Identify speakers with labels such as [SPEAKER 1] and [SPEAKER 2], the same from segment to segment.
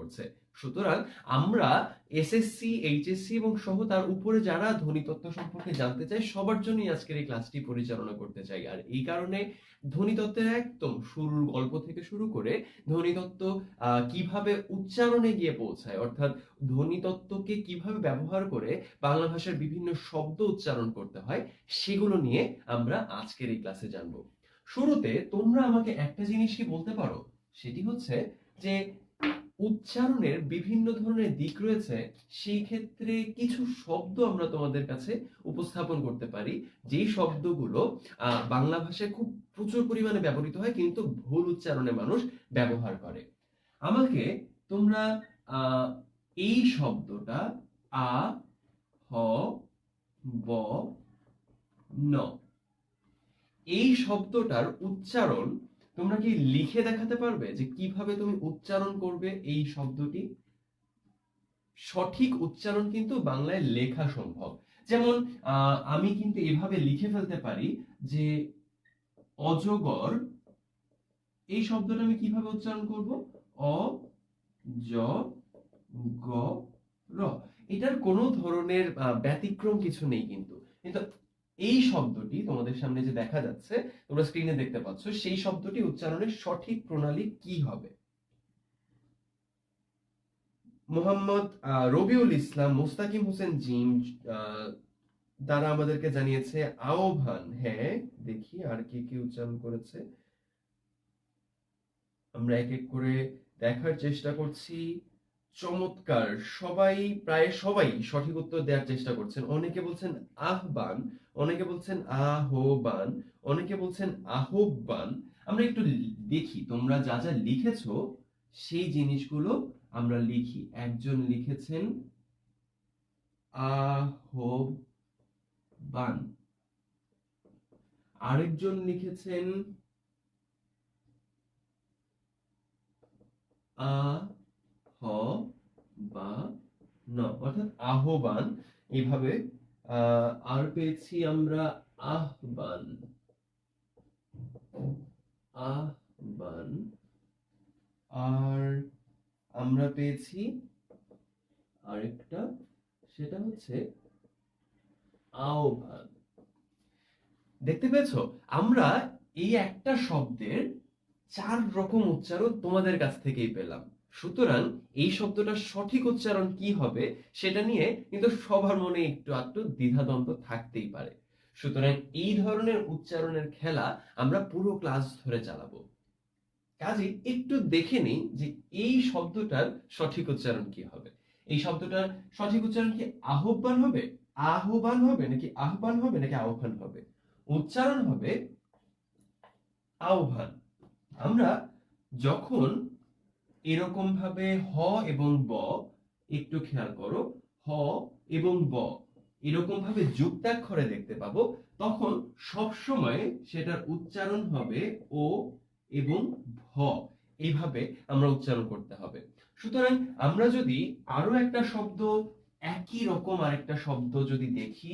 [SPEAKER 1] করছে। সুতরাং আমরা এসএসসি, এইচএসসি এবং সহ তার উপরে যারা ধ্বনিতত্ত্ব সম্পর্কে জানতে চায় সবার জন্যই আজকের এই ক্লাসটি পরিচালনা করতে চাই। আর এই কারণে ধ্বনিতত্ত্বের একদম শুরুর গল্প থেকে শুরু করে ধ্বনিতত্ত্ব কিভাবে উচ্চারণে গিয়ে পৌঁছায়, অর্থাৎ ধ্বনিতত্ত্বকে কিভাবে ব্যবহার করে বাংলা ভাষার বিভিন্ন শব্দ উচ্চারণ করতে হয়, সেগুলো নিয়ে আমরা আজকের এই ক্লাসে জানবো। শুরুতে তোমরা আমাকে একটা জিনিস কি বলতে পারো? সেটি হচ্ছে যে উচ্চারণের বিভিন্ন ধরনের দিক রয়েছে, সেই ক্ষেত্রে কিছু শব্দ আমরা তোমাদের কাছে উপস্থাপন করতে পারি, যেই শব্দগুলো বাংলা ভাষায় খুব প্রচুর পরিমাণে ব্যবহৃত হয় কিন্তু ভুল উচ্চারণে মানুষ ব্যবহার করে। আমাকে তোমরা আহ, এই শব্দটা আ হ ব ন, এই শব্দটার উচ্চারণ তোমরা কি লিখে দেখাতে পারবে যে কিভাবে তুমি উচ্চারণ করবে এই শব্দটি? সঠিক উচ্চারণ কিন্তু বাংলায় লেখা সম্ভব। যেমন আমি কিন্তু এভাবে লিখে ফেলতে পারি যে অজগর, এই শব্দটা আমি কিভাবে উচ্চারণ করব? অ জ গ র। এটার কোনো ধরনের ব্যতিক্রম কিছু নেই কিন্তু। কিন্তু এই শব্দটি তোমাদের সামনে যে দেখা যাচ্ছে, তোমরা স্ক্রিনে দেখতে পাচ্ছ, সেই শব্দটি উচ্চারণের সঠিক প্রণালী কি হবে? মোহাম্মদ রবিউল ইসলাম, মুস্তাকিম হোসেন জিম তারা আমাদেরকে জানিয়েছে আহ্বান। হ্যাঁ, দেখি আর কে কি উচ্চারণ করেছে, আমরা এক এক করে দেখার চেষ্টা করছি। চমৎকার, সবাই, প্রায় সবাই সঠিক উত্তর দেওয়ার চেষ্টা করছেন। অনেকে বলছেন আহ্বান, অনেকে বলছেন আহ্বান, অনেকে বলছেন আহ্বান। আমরা একটু দেখি তোমরা যা যা লিখেছো সেই জিনিসগুলো আমরা লিখি। একজন লিখেছেন আহ্বান, আরেকজন লিখেছেন আহ্বান, অর্থাৎ আহ্বান। এইভাবে আর পেয়েছি আমরা আহ্বান, আহ্বান, আর আমরা পেয়েছি আরেকটা, সেটা হচ্ছে আহ্বান। দেখতে পেয়েছো? আমরা এই একটা শব্দের 4 রকম উচ্চারণ তোমাদের কাছ থেকেই পেলাম। সুতরাং এই শব্দটার সঠিক উচ্চারণ কি হবে সেটা নিয়ে কিন্তু সবার মনে একটু আধটু দ্বিধাদ্বন্দ্ব থাকতেই পারে। সুতরাং এই ধরনের উচ্চারণের খেলা আমরা পুরো ক্লাস ধরে চালাবো। কাজেই একটু দেখে নিই যে এই শব্দটার সঠিক উচ্চারণ কি হবে। এই শব্দটার সঠিক উচ্চারণ কি আহ্বান হবে, আহ্বান হবে, নাকি আহ্বান হবে, নাকি আহ্বান হবে? উচ্চারণ হবে আহ্বান। আমরা যখন এরকম ভাবে হ এবং ব, একটু খেয়াল করো, হ এবং ব এরকম ভাবে যুক্তাক্ষরে দেখতে পাবো, তখন সব সময় সেটার উচ্চারণ হবে ও এবং ভ, এইভাবে আমরা উচ্চারণ করতে হবে। সুতরাং আমরা যদি আরো একটা শব্দ, একই রকম আরেকটা শব্দ যদি দেখি,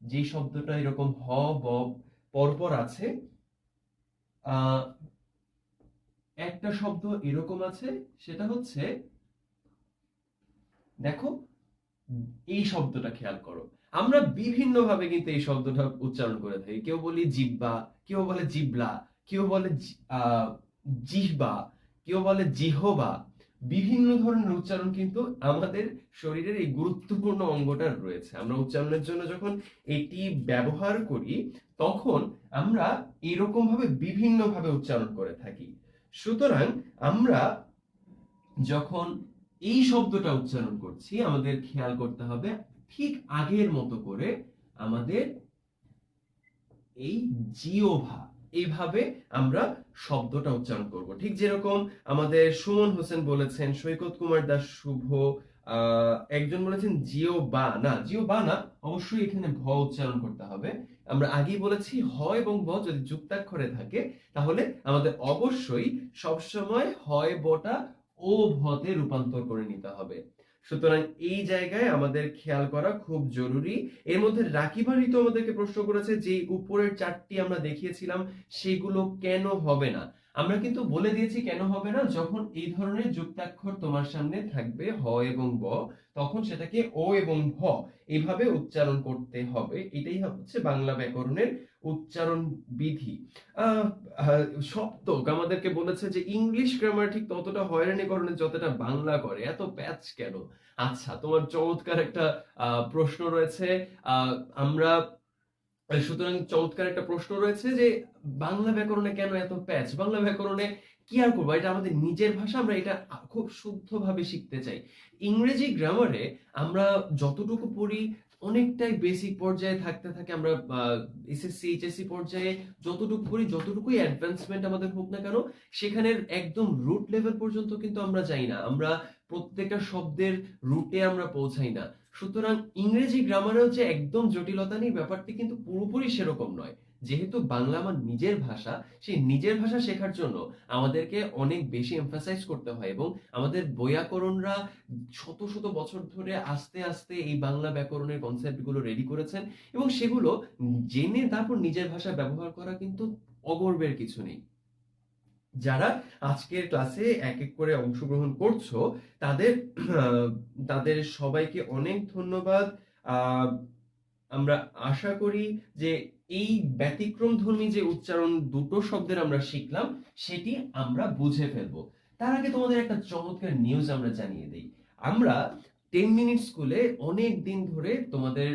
[SPEAKER 1] যে শব্দটা এরকম হ ব পরপর আছে, একটা শব্দ এরকম আছে, সেটা হচ্ছে, দেখো এই শব্দটা খেয়াল করো। আমরা বিভিন্ন ভাবে কিন্তু এই শব্দটা উচ্চারণ করে থাকি। কেউ বলি জিহ্বা, কেউ বলে জিবলা, কেউ বলে জিহ্বা, কেউ বলে জিহবা। বিভিন্ন ধরনের উচ্চারণ কিন্তু আমাদের শরীরের এই গুরুত্বপূর্ণ অঙ্গটার রয়েছে। আমরা উচ্চারণের জন্য যখন এটি ব্যবহার করি, তখন আমরা এরকম ভাবে বিভিন্ন ভাবে উচ্চারণ করে থাকি। সুতরাং আমরা যখন এই শব্দটা উচ্চারণ করছি, আমাদের খেয়াল করতে হবে ঠিক আগের মতো করে আমাদের এই জিওভা, এইভাবে আমরা শব্দটা উচ্চারণ করব। ঠিক যেরকম আমাদের সুমন হোসেন বলেছেন, সৈকত কুমার দাস শুভ একজন বলেছেন জিও বা না, জিও বা না, অবশ্যই এখানে ভ উচ্চারণ করতে হবে। আমরা আগেই বলেছি হ এবং ব যদি যুক্তাক্ষরে থাকে, তাহলে আমাদের অবশ্যই সবসময় হয় বটা ও ভতে রূপান্তর করে নিতে হবে। সুতরাং এই জায়গায় আমাদের খেয়াল করা খুব জরুরি। এর মধ্যে রাকিব ভাই তো আমাদেরকে প্রশ্ন করেছে যে উপরের 4টি আমরা দেখিয়েছিলাম সেগুলো কেন হবে না। আমরা কিন্তু বলে দিয়েছি কেন হবে না, যখন এই ধরনের যুক্তাক্ষর তোমার সামনে থাকবে হ এবং ব, তখন সেটাকে ও এবং ভ এইভাবে উচ্চারণ করতে হবে। এটাই হচ্ছে বাংলা ব্যাকরণের উচ্চারণ বিধি। আহ, আহ, সপ্তক আমাদেরকে বলেছে যে ইংলিশ গ্রামার ঠিক ততটা হয়রানি করে না যতটা বাংলা করে, এত প্যাচ কেন? আচ্ছা, তোমার চমৎকার একটা প্রশ্ন রয়েছে। আহ, আমরা সুতরাং চমৎকার একটা প্রশ্ন রয়েছে যে বাংলা ব্যাকরণে কেন এত প্যাচ, বাংলা ব্যাকরণে কি আর করবো, এটা আমাদের নিজের ভাষা, আমরা এটা খুব শুদ্ধভাবে শিখতে চাই। ইংরেজি গ্রামারে আমরা যতটুকু পড়ি অনেকটাই বেসিক পর্যায়ে থাকতে থাকে, আমরা এসএসসি এইচএসসি পর্যায়ে যতটুকু পড়ি, যতটুকুই অ্যাডভান্সমেন্ট আমাদের হোক না কেন, সেখানের একদম রুট লেভেল পর্যন্ত কিন্তু আমরা যাই না, আমরা প্রত্যেকটা শব্দের রুটে আমরা পৌঁছাই না। সুতরাং ইংরেজি গ্রামারেও যে একদম জটিলতা নেই, ব্যাপারটি কিন্তু পুরোপুরি সেরকম নয়। যেহেতু বাংলা আমার নিজের ভাষা, সেই নিজের ভাষা শেখার জন্য আমাদেরকে অনেক বেশি এমফাসাইজ করতে হয়, এবং আমাদের বৈয়াকরণরা শত শত বছর ধরে আস্তে আস্তে এই বাংলা ব্যাকরণের কনসেপ্টগুলো রেডি করেছেন, এবং সেগুলো জেনে তারপর নিজের ভাষা ব্যবহার করা কিন্তু অগর্বের কিছু নেই। যারা আজকের ক্লাসে এক এক করে অংশগ্রহণ করছো, তাদের তাদের সবাইকে অনেক ধন্যবাদ। আহ, আমরা আশা করি যে এই ব্যতিক্রমধর্মী যে উচ্চারণ দুটো শব্দের আমরা শিখলাম, সেটি আমরা বুঝে ফেলবো। তার আগে তোমাদের একটা চমৎকার নিউজ আমরা জানিয়ে দিই। আমরা 10 মিনিট স্কুলে অনেক দিন ধরে তোমাদের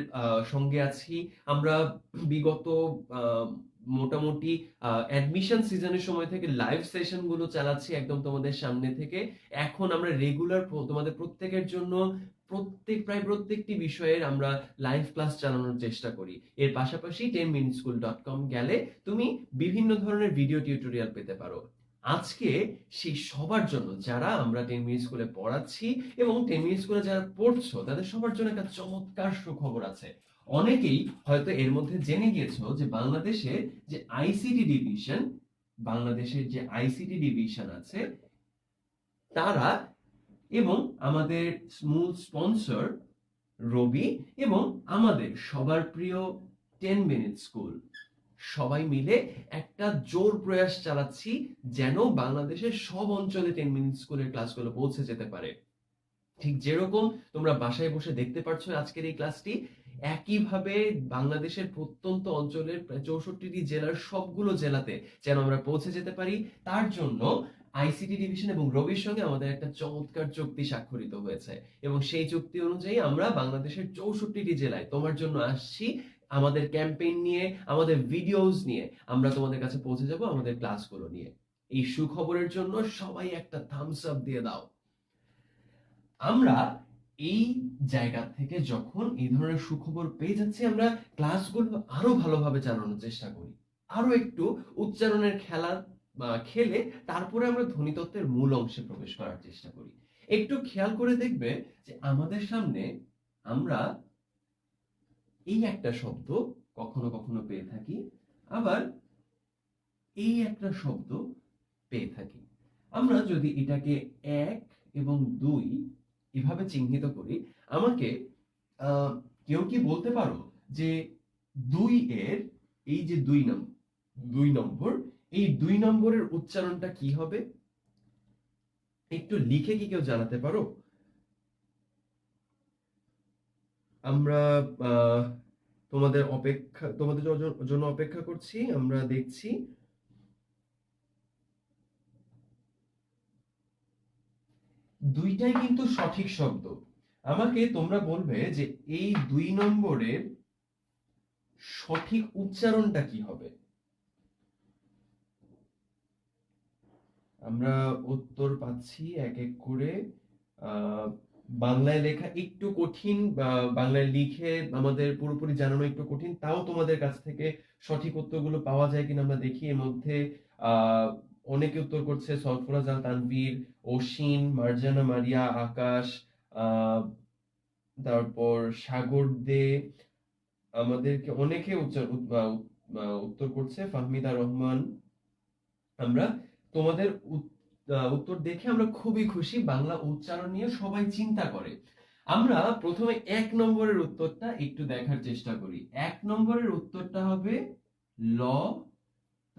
[SPEAKER 1] সঙ্গে আছি। আমরা বিগত আহ, মোটামুটি অ্যাডমিশন সিজনের সময় থেকে লাইভ সেশন গুলো চালাচ্ছি একদম তোমাদের সামনে থেকে। এখন আমরা রেগুলার তোমাদের প্রত্যেকের জন্য প্রায় প্রত্যেকটি বিষয়ের আমরা লাইভ ক্লাস চালানোর চেষ্টা করি। এর পাশাপাশি 10minuteschool.com গেলে তুমি বিভিন্ন ধরনের ভিডিও টিউটোরিয়াল পেতে পারো। আজকে সেই সবার জন্য যারা আমরা 10 মিনিট স্কুলে পড়াচ্ছি এবং 10 মিনিট স্কুলে যারা পড়ছো, তাদের সবার জন্য একটা চমৎকার সুখবর আছে। অনেকেই হয়তো এর মধ্যে জেনে গিয়েছো যে বাংলাদেশের যে আইসিটি ডিভিশন আছে, তারা এবং আমাদের মূল স্পন্সর রবি এবং আমাদের সবার প্রিয় 10 মিনিট স্কুল সবাই মিলে একটা জোর প্রয়াস চালাচ্ছি যেন বাংলাদেশের সব অঞ্চলে 10 মিনিট স্কুলের ক্লাসগুলো পৌঁছে যেতে পারে। ঠিক যেরকম তোমরা বাসায় বসে দেখতে পাচ্ছ আজকের এই ক্লাসটি, একইভাবে বাংলাদেশের প্রত্যন্ত অঞ্চলের প্রায় 64টি জেলার সবগুলো জেলাতে যেন আমরা পৌঁছে যেতে পারি, তার জন্য আইসিটি ডিভিশন এবং রবির সঙ্গে আমাদের একটা চমৎকার চুক্তি স্বাক্ষরিত হয়েছে, এবং সেই চুক্তি অনুযায়ী আমরা বাংলাদেশের 64টি জেলায় তোমার জন্য আসছি। আমাদের ক্যাম্পেইন নিয়ে, আমাদের ভিডিওস নিয়ে আমরা তোমাদের কাছে পৌঁছে যাব, আমাদের ক্লাসগুলো নিয়ে। এই সুখবরের জন্য সবাই একটা থামস আপ দিয়ে দাও। আমরা এই জায়গা থেকে যখন এই ধরনের সুখবর পেয়ে যাচ্ছি, আমরা ক্লাসগুলো আরো ভালোভাবে চালানোর চেষ্টা করি, আরো একটু উচ্চারণের খেলা খেলে তারপরে আমরা ধ্বনিতত্ত্বের মূল অংশে প্রবেশ করার চেষ্টা করি। একটু খেয়াল করে দেখবে যে আমাদের সামনে আমরা এই একটা শব্দ কখনো কখনো পেয়ে থাকি, আবার এই একটা শব্দ পেয়ে থাকি। আমরা যদি এটাকে 1 এবং 2 এভাবে চিহ্নিত করি, আমাকে কেউ কি বলতে পারো যে 2 এর এই যে 2 নম্বর, এই 2 নম্বরের উচ্চারণটা কি হবে? একটু লিখে কি কেউ জানাতে পারো? আমরা তোমাদের জন্য অপেক্ষা করছি, আমরা দেখছি। দুইটাই কিন্তু সঠিক শব্দ। আমাকে তোমরা বলবে যে এই 2 নম্বরের সঠিক উচ্চারণটা কি হবে? আমরা উত্তর পাচ্ছি এক এক করে। বাংলায় লেখা একটু কঠিন, বাংলায় লিখে আমাদের পুরোপুরি জানানো একটু কঠিন, তাও তোমাদের কাছ থেকে সঠিক উত্তরগুলো পাওয়া যায় কিনা আমরা দেখি। এর মধ্যে অনেকে উত্তর করছে: সরফরাজ আল তানভীর, অসীন, মার্জানা মারিয়া, আকাশ, তারপর সাগর দে, আমাদেরকে অনেকে উত্তর করছে, ফাহমিদা রহমান। আমরা তোমাদের উত্তর দেখে আমরা খুবই খুশি। বাংলা উচ্চারণ নিয়ে সবাই চিন্তা করে। আমরা প্রথমে 1 নম্বরের উত্তরটা একটু দেখার চেষ্টা করি। 1 নম্বরের উত্তরটা হবে ল,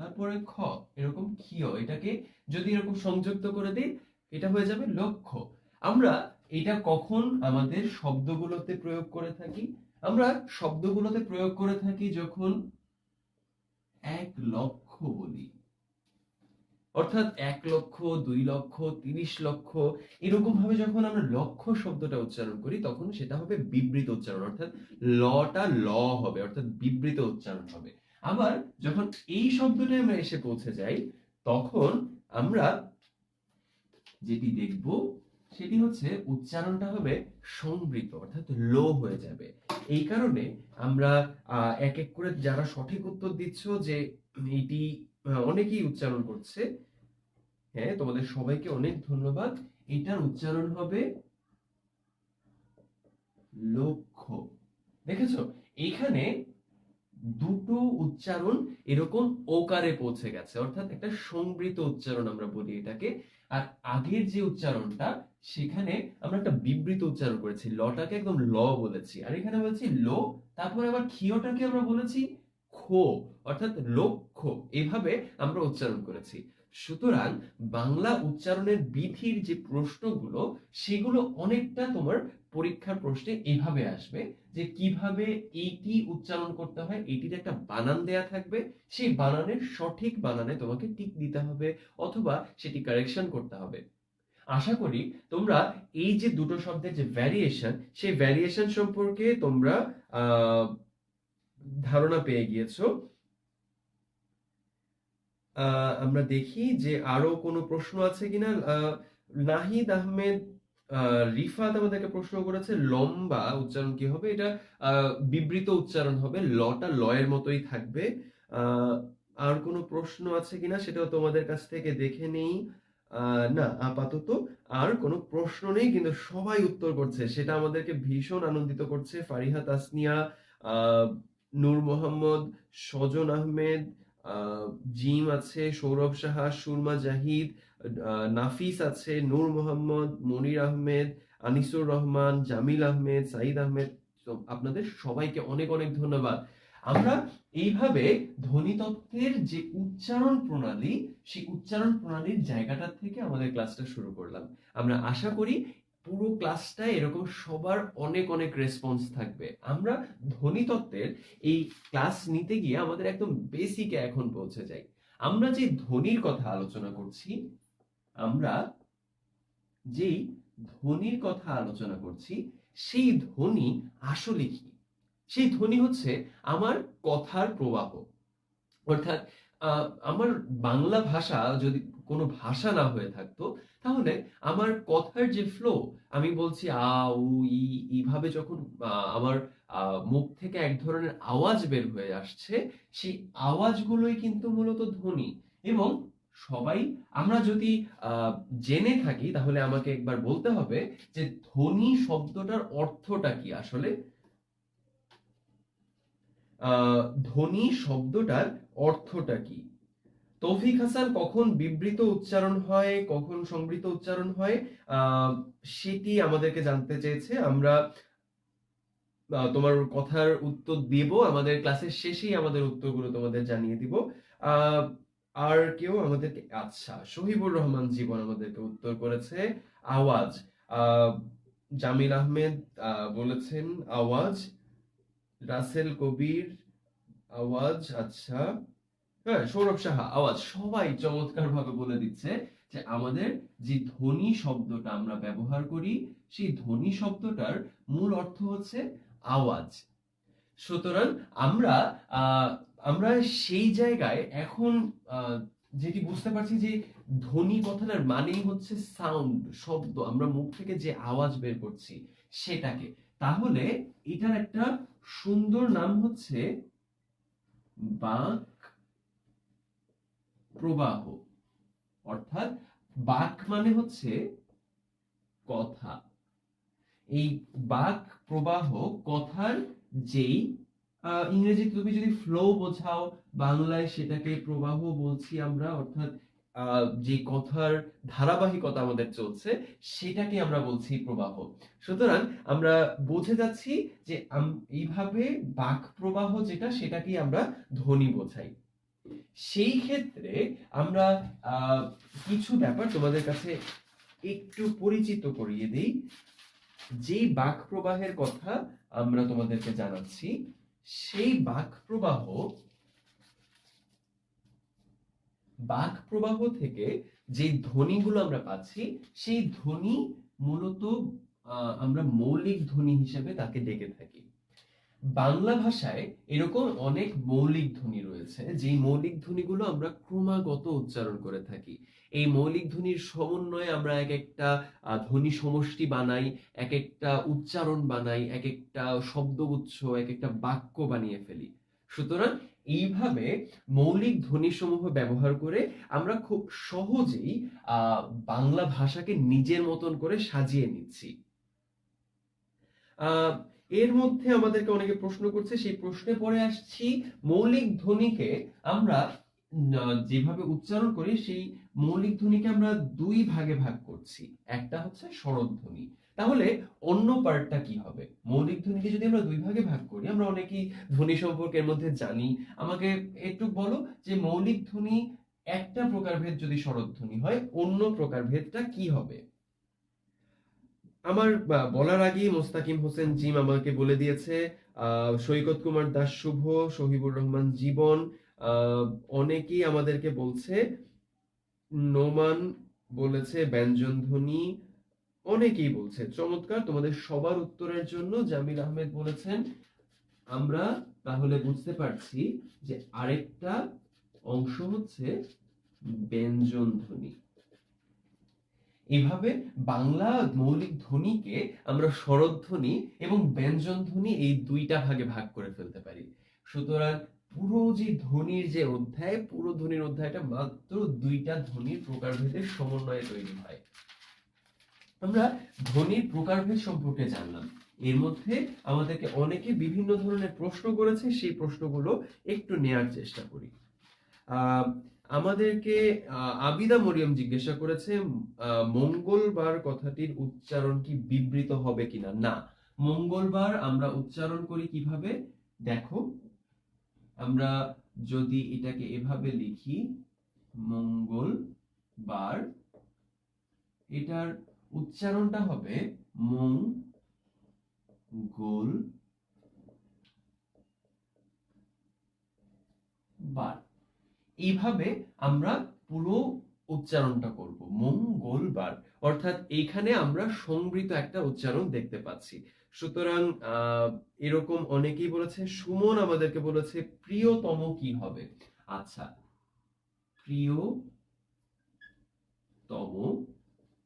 [SPEAKER 1] তারপরে খ, এরকম ক্ষীয়, এটাকে যদি এরকম সংযুক্ত করে দিই এটা হয়ে যাবে লক্ষ্য। আমরা এটা কখন আমাদের শব্দগুলোতে প্রয়োগ করে থাকি? আমরা শব্দগুলোতে প্রয়োগ করে থাকি যখন 1,00,000 বলি, অর্থাৎ 1,00,000, 2,00,000, 30,00,000 এরকম ভাবে যখন আমরা লক্ষ্য শব্দটা উচ্চারণ করি তখন সেটা হবে বিবৃত উচ্চারণ, অর্থাৎ লটা ল হবে, অর্থাৎ বিবৃত উচ্চারণ হবে। আবার যখন এই শব্দটায় আমরা এসে পৌঁছে যাই তখন আমরা যেটি দেখব সেটি হচ্ছে উচ্চারণটা হবে সংবৃত, অর্থাৎ লো হয়ে যাবে। এই কারণে আমরা এক এক করে যারা সঠিক উত্তর দিচ্ছ যে এটি অনেকেই উচ্চারণ করছে, হ্যাঁ তোমাদের সবাইকে অনেক ধন্যবাদ। এটার উচ্চারণ হবে লক্ষ্য। দেখেছো এখানে দুটো উচ্চারণ এরকম ওকারে পৌঁছে গেছে, অর্থাৎ একটা সংবৃত উচ্চারণ আমরা বলি এটাকে। আর আগের যে উচ্চারণটা সেখানে আমরা একটা বিবৃত উচ্চারণ করেছি, লটাকে একদম ল বলেছি, আর এখানে বলেছি লো, তারপরে আবার ক্ষীয়টাকে আমরা বলেছি খো, অর্থাৎ লক্ষ্য। এভাবে আমরা উচ্চারণ করেছি। সুতরাং বাংলা উচ্চারণের বিধির যে প্রশ্নগুলো সেগুলো অনেকটা তোমার পরীক্ষার প্রশ্নে এভাবে আসবে যে কিভাবে এইটি উচ্চারণ করতে হয়, এইটির একটা বানান দেয়া থাকবে, সেই বানানের সঠিক বানানে তোমাকে টিক দিতে হবে অথবা সেটি কারেকশন করতে হবে। আশা করি তোমরা এই যে দুটো শব্দের যে ভ্যারিয়েশন সেই ভ্যারিয়েশন সম্পর্কে তোমরা ধারণা পেয়ে গিয়েছো। আমরা দেখি যে আরো কোনো প্রশ্ন আছে কিনা। নাহিদ আহমেদ রিফাত আমাদেরকে প্রশ্ন করেছে লম্বা উচ্চারণ কি হবে? এটা বিবৃত উচ্চারণ হবে, লটা লয়ের মতোই থাকবে। আর কোনো প্রশ্ন আছে কিনা সেটাও তোমাদের কাছ থেকে দেখে নেই। না, আপাতত আর কোনো প্রশ্ন নেই, কিন্তু সবাই উত্তর করছে, সেটা আমাদেরকে ভীষণ আনন্দিত করছে। ফারিহা তাসনিয়া, নূর মোহাম্মদ, সজন আহমেদ, জিম আছে, সৌরভ সাহা, সুরমা জাহিদ, নাফিস আছে, নূর মোহাম্মদ, মনির আহমেদ, আনিসুর রহমান, জামিল আহমেদ, সাইদ আহমেদ, আপনাদের সবাইকে অনেক অনেক ধন্যবাদ। আমরা এইভাবে ধ্বনিতত্ত্বের যে উচ্চারণ প্রণালী সেই উচ্চারণ প্রণালীর জায়গাটা থেকে আমাদের ক্লাসটা শুরু করলাম। আমরা আশা করি পুরো ক্লাসটায় এরকম সবার অনেক অনেক রেসপন্স থাকবে। আমরা ধ্বনিতত্ত্বের এই ক্লাস নিতে গিয়ে আমাদের একদম বেসিকে এখন পৌঁছে যাই। আমরা যে ধ্বনির কথা আলোচনা করছি, আমরা যেই ধ্বনির কথা আলোচনা করছি সেই ধ্বনি আসলে কি? সেই ধ্বনি হচ্ছে আমার কথার প্রবাহ, অর্থাৎ আমার বাংলা ভাষা যদি কোনো ভাষা না হয়ে থাকতো তাহলে আমার কথার যে ফ্লো, আমি বলছি আ উ ই, এইভাবে যখন আমার মুখ থেকে এক ধরনের আওয়াজ বের হয়ে আসছে, সেই আওয়াজগুলোই কিন্তু মূলত ধ্বনি। এবং সবাই আমরা যদি জেনে থাকি তাহলে আমাকে একবার বলতে হবে যে ধ্বনি শব্দটার অর্থটা কি আসলে। ধ্বনি শব্দটার অর্থটা কি? তৌফিক হাসান, কখন বিবৃত উচ্চারণ হয় কখন সংবৃত উচ্চারণ হয় সেটি আমাদেরকে জানতে চেয়েছে। আমরা তোমার কথার উত্তর দেব, আমাদের ক্লাসের শেষেই আমাদের উত্তরগুলো তোমাদের জানিয়ে দিব। আর কেউ আমাদেরকে, আচ্ছা, শহীবুর রহমান জীবন আমাদেরকে উত্তর করেছে আওয়াজ। জামিল আহমেদ বলেছেন আওয়াজ, রাসেল কবির আওয়াজ, আচ্ছা, হ্যাঁ, সৌরভ সাহা আওয়াজ। সবাই চমৎকার ভাবে বলে দিচ্ছে যে আমাদের যে ধ্বনি শব্দটা আমরা ব্যবহার করি সেই ধ্বনি শব্দটার মূল অর্থ হচ্ছে আওয়াজ। সুতরাং আমরা আমরা সেই জায়গায় এখন যেটি বুঝতে পারছি যে ধ্বনি কথাটার মানেই হচ্ছে সাউন্ড, শব্দ, আমরা মুখ থেকে যে আওয়াজ বের করছি সেটাকে। তাহলে এটার একটা সুন্দর নাম হচ্ছে বাক প্রবাহ, অর্থাৎ বাক মানে হচ্ছে কথা। এই বাক প্রবাহ কথার যেই ইংরেজিতে তুমি যদি ফ্লো বোঝাও, বাংলায় সেটাকে প্রবাহ বলছি আমরা, অর্থাৎ যে কথার ধারাবাহিকতা আমাদের চলছে সেটাকে আমরা বলছি প্রবাহ। সুতরাং আমরা বুঝে যাচ্ছি যে এইভাবে বাক প্রবাহ যেটা সেটাকে আমরা ধ্বনি বোঝাই। সেই ক্ষেত্রে আমরা কিছু ব্যাপার তোমাদের কাছে একটু পরিচিত করিয়ে দিই। যেই বাক প্রবাহের কথা আমরা তোমাদেরকে জানাচ্ছি, সেই বাক প্রবাহ থেকে যে ধ্বনিগুলো আমরা পাচ্ছি, সেই ধ্বনি মূলত আমরা মৌলিক ধ্বনি হিসেবে তাকে ডেকে থাকি। বাংলা ভাষায় এরকম অনেক মৌলিক ধ্বনি রয়েছে, যেই মৌলিক ধ্বনিগুলো আমরা ক্রমাগত উচ্চারণ করে থাকি। এই মৌলিক ধ্বনির সমন্বয়ে আমরা এক একটা ধ্বনি সমষ্টি বানাই, এক একটা উচ্চারণ বানাই, এক একটা শব্দগুচ্ছ, এক একটা বাক্য বানিয়ে ফেলি। সুতরাং এইভাবে মৌলিক ধ্বনিসমূহ ব্যবহার করে আমরা খুব সহজেই বাংলা ভাষাকে নিজের মতন করে সাজিয়ে নিচ্ছি। এর মধ্যে আমাদেরকে অনেকে প্রশ্ন করছে, সেই প্রশ্নে পরে আসছি, মৌলিক ধ্বনিকে আমরা যেভাবে উচ্চারণ করি, সেই মৌলিক ধ্বনিকে আমরা দুই ভাগে ভাগ করছি। একটা হচ্ছে স্বরধ্বনি। তাহলে অন্য পার্টটা কি হবে? মৌলিক ধ্বনিকে যদি আমরা দুই ভাগে ভাগ করি, আমরা অনেকেই ধ্বনি সম্পর্কের মধ্যে জানি। আমাকে একটু বলো যে মৌলিক ধ্বনি একটা প্রকারভেদ যদি স্বরধ্বনি হয়, অন্য প্রকারভেদটা কি হবে? আমার বলার আগেই মোস্তাকিম হোসেন জিম আমাকে বলে দিয়েছে, সৈকত কুমার দাস শুভ, শহীবুর রহমান জীবন, অনেকেই আমাদেরকে বলছে। নোমান বলেছে ব্যঞ্জন ধ্বনি, অনেকেই বলছে। চমৎকার, তোমাদের সবার উত্তরের জন্য জামিল আহমেদ বলেছেন আমরা তাহলে বুঝতে পারছি যে আরেকটা অংশ হচ্ছে ব্যঞ্জন ধ্বনি। এভাবে বাংলা মৌলিক ধ্বনিকে আমরা স্বরধ্বনি এবং ব্যঞ্জন ধ্বনি এই দুইটা ভাগে ভাগ করে ফেলতে পারি। সুতরাং পুরো যে ধ্বনির যে অধ্যায়, পুরো ধ্বনির অধ্যায়টা মাত্র দুইটা ধ্বনির প্রকারভেদের সমন্বয়ে তৈরি হয়। আমরা ধ্বনির প্রকারভেদ সম্পর্কে জানলাম। এর মধ্যে আমাদেরকে অনেকে বিভিন্ন ধরনের প্রশ্ন করেছে, সেই প্রশ্নগুলো একটু নেয়ার চেষ্টা করি। আমাদেরকে আবিদা মরিয়ম জিজ্ঞাসা করেছে, মঙ্গলবার কথাটির উচ্চারণ কি বিবৃত হবে কিনা? না, মঙ্গলবার আমরা উচ্চারণ করি কিভাবে দেখো। আমরা যদি এটাকে এভাবে লিখি, মঙ্গলবার, এটার উচ্চারণটা হবে মঙ্গলবার। এইভাবে আমরা পুরো উচ্চারণটা করব, মঙ্গলবার। অর্থাৎ এইখানে আমরা সংবৃত একটা উচ্চারণ দেখতে পাচ্ছি। সুতরাং এরকম অনেকেই বলেছে। সুমন আমাদেরকে বলেছে প্রিয়তম কি হবে? আচ্ছা, প্রিয়তম,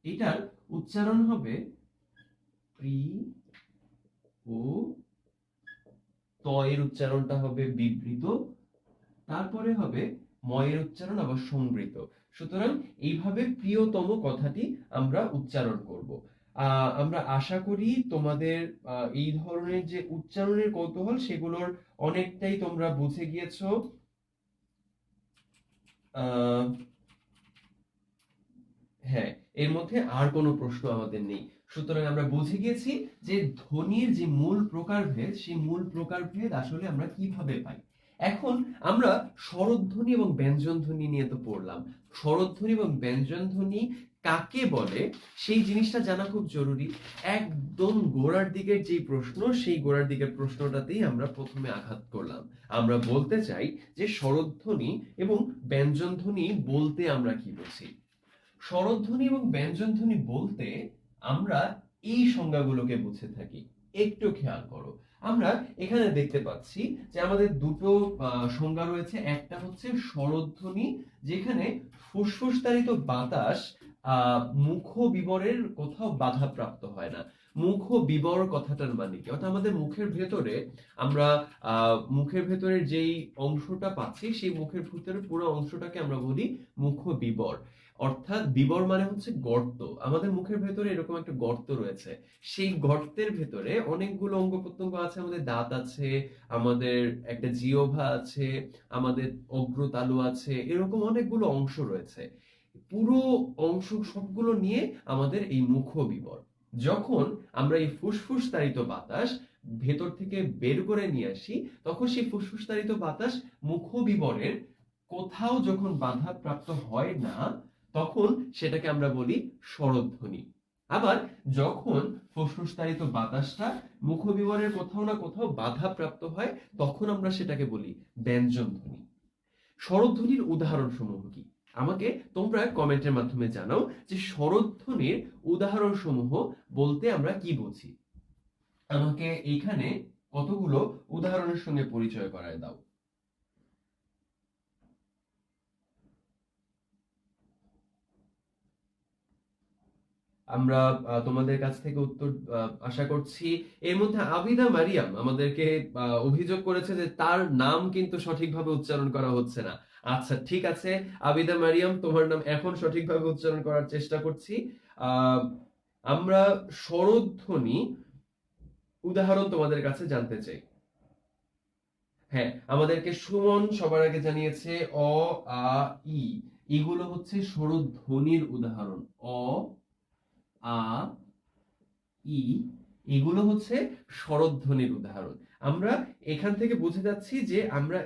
[SPEAKER 1] এটার উচ্চারণ হবে ও ত এর উচ্চারণটা হবে বিবৃত, তারপরে হবে ময়ের উচ্চারণ আবার সংবৃত। সুতরাং এইভাবে প্রিয়তম কথাটি আমরা উচ্চারণ করব। আমরা আশা করি তোমাদের এই ধরনের যে উচ্চারণের কৌতূহল, সেগুলোর অনেকটাই তোমরা বুঝে গিয়েছো। হ্যাঁ, এর মধ্যে আর কোনো প্রশ্ন আমাদের নেই। সুতরাং আমরা বুঝে গেছি যে ধ্বনির যে মূল প্রকারভেদ, সেই মূল প্রকারভেদ আসলে আমরা কিভাবে পাই। এখন আমরা স্বরধ্বনি এবং ব্যঞ্জন ধ্বনি নিয়ে তো পড়লাম। স্বরধ্বনি এবং ব্যঞ্জন ধ্বনি কাকে বলে, সেই জিনিসটা জানা খুব জরুরি। একদম গোড়ার দিকের যে প্রশ্ন, সেই গোড়ার দিকের প্রশ্নটাতেই আমরা প্রথমে আঘাত করলাম। আমরা বলতে চাই যে স্বরধ্বনি এবং ব্যঞ্জন ধ্বনি বলতে আমরা কি বুঝি। স্বরধ্বনি এবং ব্যঞ্জনধ্বনি বলতে আমরা এই সংজ্ঞাগুলোকে বুঝে থাকি। একটু খেয়াল করো, আমরা এখানে দেখতে পাচ্ছি যে আমাদের দুটো সংজ্ঞা রয়েছে। একটা হচ্ছে স্বরধ্বনি, যেখানে ফুসফুসতাড়িত বাতাস মুখ বিবরের কোথাও বাধাপ্রাপ্ত হয় না। মুখ বিবর কথাটার মানে কি? অর্থাৎ আমাদের মুখের ভেতরে আমরা মুখের ভেতরের যেই অংশটা পাচ্ছি, সেই মুখের ভেতরে পুরো অংশটাকে আমরা বলি মুখ বিবর। অর্থাৎ বিবর মানে হচ্ছে গর্ত। আমাদের মুখের ভেতরে এরকম একটা গর্ত রয়েছে। সেই গর্তের ভেতরে অনেকগুলো অঙ্গ প্রত্যঙ্গ আছে। আমাদের দাঁত আছে, আমাদের একটা জিহ্বা আছে, আমাদের অগ্রতালু আছে, এরকম অনেকগুলো অংশ রয়েছে। পুরো অংশ সবগুলো নিয়ে আমাদের এই মুখ বিবর। যখন আমরা এই ফুসফুস তাড়িত বাতাস ভেতর থেকে বের করে নিয়ে আসি, তখন সেই ফুসফুস তাড়িত বাতাস মুখ বিবরের কোথাও যখন বাধা প্রাপ্ত হয় না তখন সেটাকে আমরা বলি স্বরধ্বনি। আবার যখন ফুসফুসতাড়িত বাতাসটা মুখবিবরের কোথাও না কোথাও বাধা প্রাপ্ত হয় তখন আমরা সেটাকে বলি ব্যঞ্জন ধ্বনি। স্বরধ্বনির উদাহরণ সমূহ কি? আমাকে তোমরা কমেন্টের মাধ্যমে জানাও যে স্বরধ্বনির উদাহরণ সমূহ বলতে আমরা কি বুঝি। আমাকে এইখানে কতগুলো উদাহরণের সঙ্গে পরিচয় করায় দাও। আমরা তোমাদের কাছ থেকে উত্তর আশা করছি। এর মধ্যে আবিদা মারিয়াম আমাদেরকে অভিযোগ করেছে যে তার নাম কিন্তু সঠিকভাবে উচ্চারণ করা হচ্ছে না। আচ্ছা ঠিক আছে আবিদা মারিয়াম, তোমার নাম এখন সঠিকভাবে উচ্চারণ করার চেষ্টা করছি। আমরা স্বরধ্বনি উদাহরণ তোমাদের কাছে জানতে চাই। হ্যাঁ, আমাদেরকে সুমন সবার আগে জানিয়েছে অ, আ, ই, এগুলো হচ্ছে স্বরধ্বনির উদাহরণ। অ, আ, ই, এগুলো হচ্ছে স্বরধ্বনির উদাহরণ। আমরা এখান থেকে বুঝে যাচ্ছি যে আমরা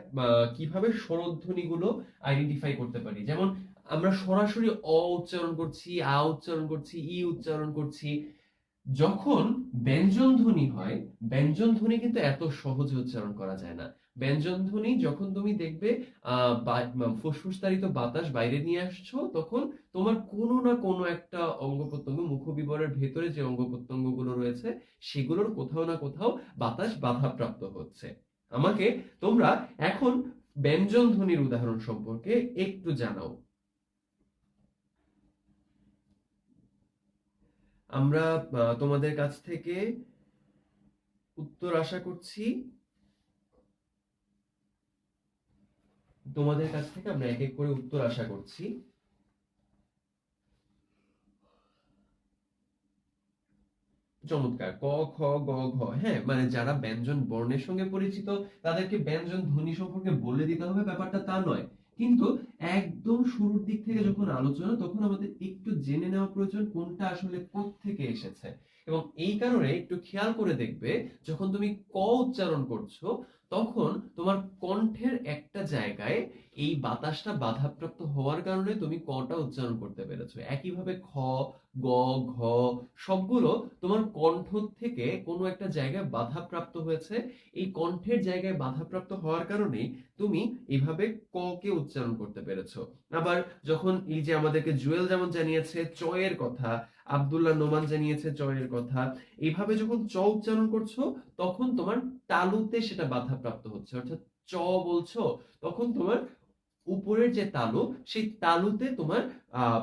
[SPEAKER 1] কিভাবে স্বরধ্বনিগুলো আইডেন্টিফাই করতে পারি। যেমন আমরা সরাসরি অ উচ্চারণ করছি, আ উচ্চারণ করছি, ই উচ্চারণ করছি। যখন ব্যঞ্জন ধ্বনি হয়, ব্যঞ্জন ধ্বনি কিন্তু এত সহজে উচ্চারণ করা যায় না। ব্যঞ্জন ধ্বনি যখন তুমি দেখবে ফুসফুসতাড়িত বাতাস বাইরে নিয়ে আসছো, তখন তোমার কোনো না কোনো একটা অঙ্গ প্রত্যঙ্গ, মুখবিবরের ভেতরে যে অঙ্গ প্রত্যঙ্গ গুলো রয়েছে সেগুলোর কোথাও না কোথাও বাতাস বাধাপ্রাপ্ত হচ্ছে। আমাকে তোমরা এখন ব্যঞ্জন ধ্বনির উদাহরণ সম্পর্কে একটু জানাও। আমরা তোমাদের কাছ থেকে উত্তর আশা করছি। তোমাদের কাছ থেকে আমরা এক এক করে উত্তর আশা করছি। চমৎকার। ক, খ, গ, ঘ। হ্যাঁ, মানে যারা ব্যঞ্জন বর্ণের সঙ্গে পরিচিত তাদেরকে ব্যঞ্জন ধ্বনি সম্পর্কে বলে দিতে হবে ব্যাপারটা তা নয়। কিন্তু একদম শুরুর দিক থেকে যখন আলোচনা, তখন আমাদের একটু জেনে নেওয়া প্রয়োজন কোনটা আসলে কোত্থেকে এসেছে। এবং এই কারণে একটু খেয়াল করে দেখবে যখন তুমি ক উচ্চারণ করছো তখন তোমার কণ্ঠের একটা জায়গায় এই বাতাসটা বাধাপ্রাপ্ত হওয়ার কারণে তুমি কটা উচ্চারণ করতে পেরেছো। একইভাবে খ, গ, ঘ সবগুলো তোমার কণ্ঠ থেকে কোনো একটা জায়গায় বাধাপ্রাপ্ত হয়েছে। এই কণ্ঠের জায়গায় বাধাপ্রাপ্ত হওয়ার কারণে তুমি এইভাবে ক কে উচ্চারণ করতে পেরেছো। আবার যখন এই যে আমাদেরকে জুয়েল যেমন জানিয়েছে চ এর কথা, আব্দুল্লাহ নোমান জানিয়েছে চ এর কথা, এইভাবে যখন চ উচ্চারণ করছো তখন তোমার তালুতে সেটা বাধাপ্রাপ্ত হচ্ছে। অর্থাৎ চ বলছো তখন তোমার উপরের যে তালু সেই তালুতে তোমার